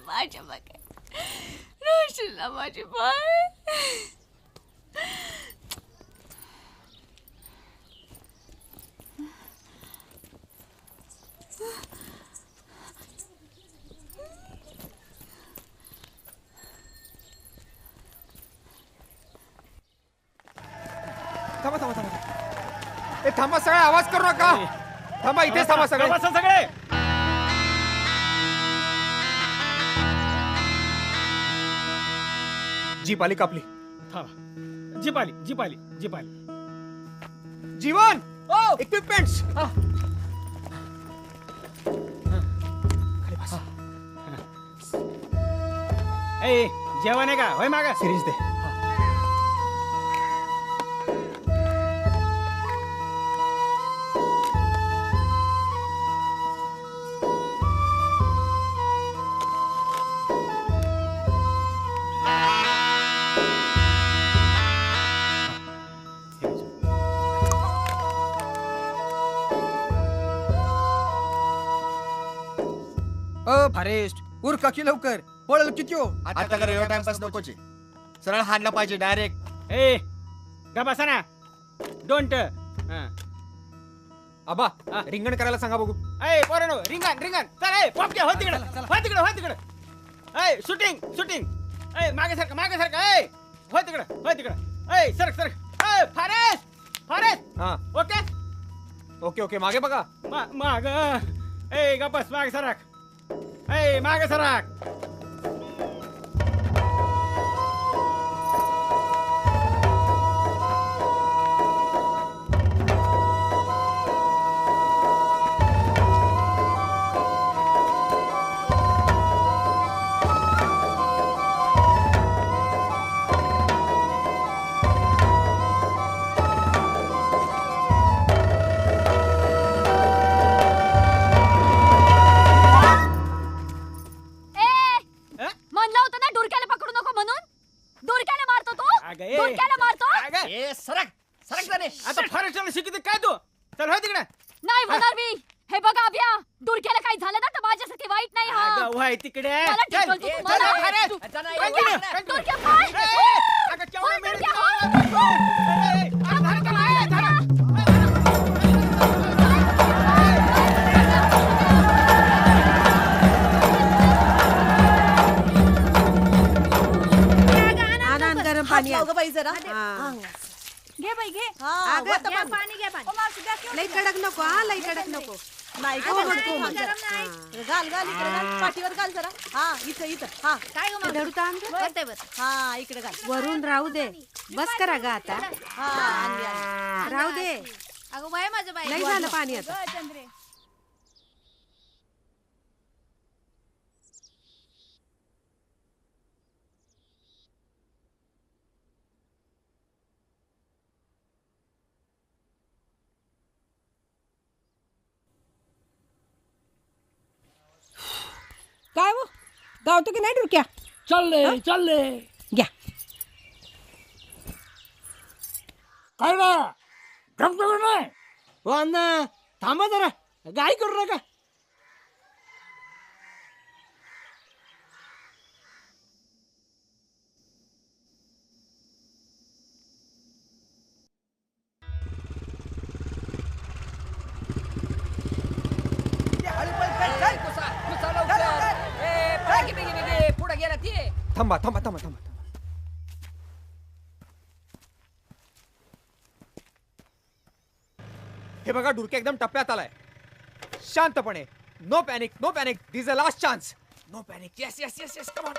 माझ्या बघा रोशनला माझी बाय. थांबा थांबा थांबा. ए थांबा, सगळे आवाज करू नका. थांबा, इथेच थांबा सगळे. सगळे. जीप आली कापली. थांबा. जीप आली, जीप आली, जीप आली. जीवन इक्विपमेंट्स. ए जेवण आहे का होय मागा सिरीज दे. फॉरेस्ट उरका की लवकर पळल किती हो. आता कर टाइमपास नकोचे, सरळ हाणला पाहिजे डायरेक्ट. ए गा बसा ना डोंट. आबा रिंगण करायला सांगा बघू. ए पोरांनो रिंगण रिंगण चल. ए पॉपके हो तिकडे हो तिकडे हो तिकडे. ए शूटिंग शूटिंग. ए मागे सारखा. ए हो तिकडे. ए सरक. ए फॉरेस्ट हा ओके ओके मागे बघा. माग. ए गा बस मागे सरक. ए मागे सरक. आता फॉरेस्टला शिकते काय तू. चल हो तिकडे. नाही होणार मी. हे बघा अभ्या डुरक्याला काही झालं ना तर माझ्यासाठी वाईट नाही. हा वाय तिकडे. मला ढकलतो तू, मला. डुरक्या पाय. ओय, डुरक्या, आनंद गरम पाणी हात लाव गं बाई जरा. घे बाई घे. हा, वत घे पाणी. पाणी घे पाणी. लई कडक नको. हा लई कडक नको. नाही कोमट, गं, कोमट. गरम नाही. घाल इकडे घाल, पाठीवर घाल जरा. हा इथं. हा काय गं धडू ताण गं. हा इकडे घाल. वरून राहू दे. बस करा ग आता. हा आणली. राहू दे. अगं बाय माझं बाई. लई झालं पाणी आता. चंद्रे. काय हो गावतो की नाही डुरक्या. चालले घ्या. काय ना जमतो नाही. हो अण्णा थांबा जरा, गाय करू नका. पुढे गेला ते. थांबा. हे बघा डुरक्या एकदम टप्प्यात आलाय. शांतपणे. No panic. This a last chance. No panic. Yes. Come on.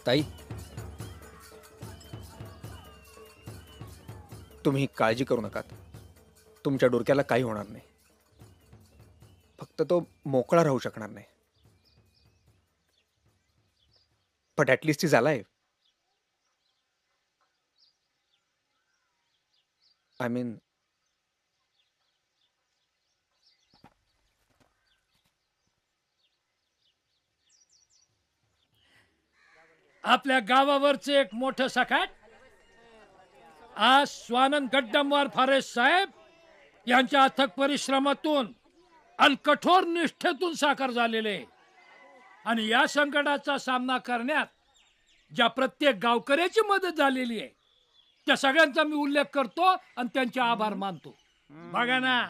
ताई, तुम्ही काळजी करू नका. तुमच्या डोक्याला काही होणार नाही. फक्त तो मोकळा राहू शकणार नाही. But at least is alive. I mean, आपल्या गावावरचे एक मोठं सखाट आज स्वानंद गड्डमवार फॉरेस्ट साहेब यांच्या अथक परिश्रमातून आणि कठोर निष्ठेतून साकार झालेले. आणि या संकटाचा सामना करण्यात ज्या प्रत्येक गावकऱ्याची मदत झालेली आहे त्या सगळ्यांचा मी उल्लेख करतो आणि त्यांचे आभार मानतो. बघा ना,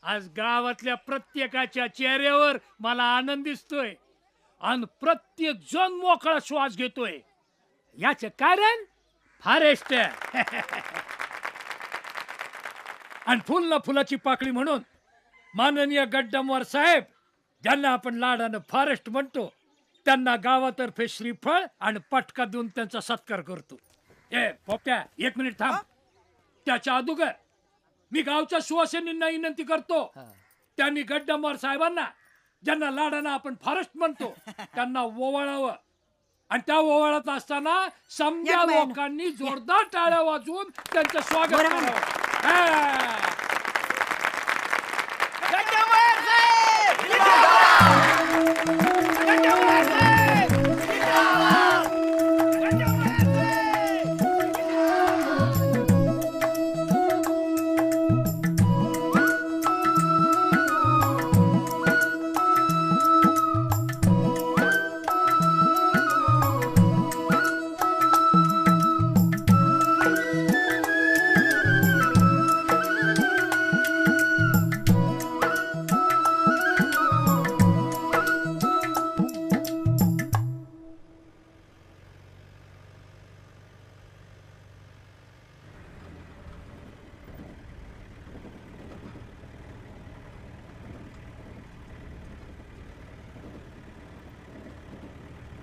आज गावातल्या प्रत्येकाच्या चेहऱ्यावर मला आनंद दिसतोय आणि प्रत्येक जण मोकळा श्वास घेतोय. याचे कारण फॉरेस्ट आणि फुल ना फुलाची पाकळी म्हणून माननीय गड्डमवार साहेब ज्यांना आपण लाडानं फॉरेस्ट म्हणतो त्यांना गावातर्फे श्रीफळ आणि पटका देऊन त्यांचा सत्कार करतो. पोप्या, 1 मिनिट थांब. त्याच्या अगोदर मी गावच्या सुवासिनींना विनंती करतो त्यांनी गड्डमवार साहेबांना ज्यांना लाडानं आपण फॉरेस्ट म्हणतो त्यांना ओवाळावं. आणि त्या ओवाळत असताना समजा लोकांनी जोरदार टाळ्या वाजवून त्यांचं स्वागत करावं.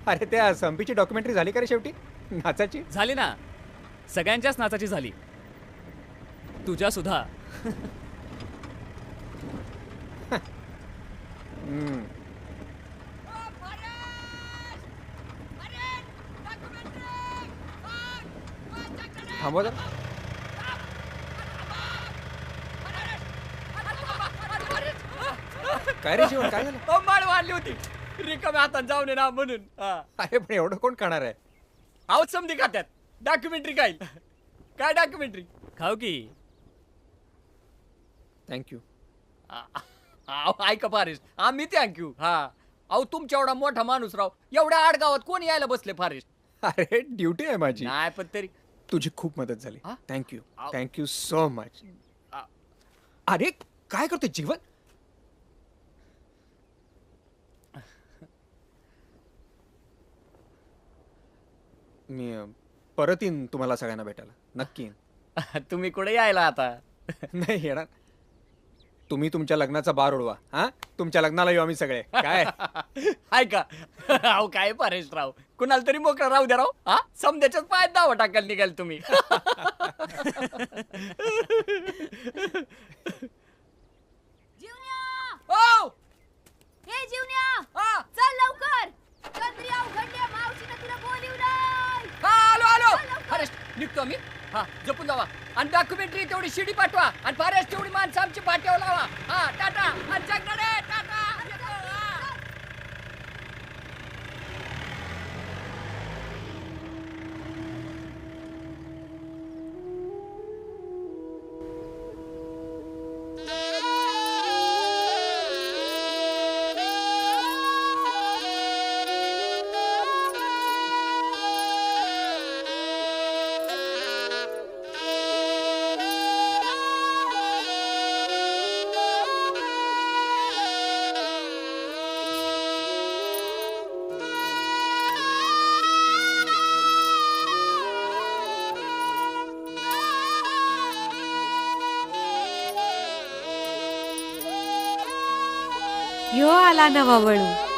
अरे त्या संपीची डॉक्युमेंटरी झाली का रे शेवटी? नाचाची झाली ना, सगळ्यांच्याच नाचाची झाली, तुझ्या सुद्धा. थांबव जरा. काय रे शिवण, काय झालं? माळ वाढली होती रिकाम्या हातात जाऊन ये ना म्हणून. अरे पण एवढं कोण खाणार आहे? आहोत समधी खात्यात. डॉक्युमेंटरी काय काय डॉक्युमेंटरी खाऊ की. थँक्यू. ऐका फॉरेस्ट, आम्ही थँक्यू. हा, अहो तुमच्या एवढा मोठा माणूस राव, एवढ्या आडगावात कोण यायला बसले फॉरेस्ट? अरे ड्युटी आहे माझी. नाही पण तरी तुझी खूप मदत झाली. Thank you, thank you so much. अरे काय करतोय जीवन? मी परत येईन तुम्हाला सगळ्यांना भेटायला, नक्की येईन. तुम्ही कुठे यायला आता? नाही येणार. तुम्ही तुमच्या लग्नाचा बार उडवा. हा, तुमच्या लग्नाला येऊ आम्ही सगळे. काय ऐका, अहो काय फॉरेस्ट राव, कुणाला तरी मोकळा राहू द्या राव. हा, समजाच्याच पायात दावा टाकायला निघाल तुम्ही. ओ हे जीवन्या, चल लवकर. छत्री अवघडल्या, मावशीने तुला बोलिवलंय. आलो आलो. फॉरेस्ट निघतो आम्ही. हा, जपून जावा. आणि डॉक्युमेंटरी तेवढी शिडी पाठवा आणि फॉरेस्ट तेवढी माणसं आमची पाठीवर लावा. हा, टाटा. आणि जगणारे टाटा. ह्यो आला नवा वळू.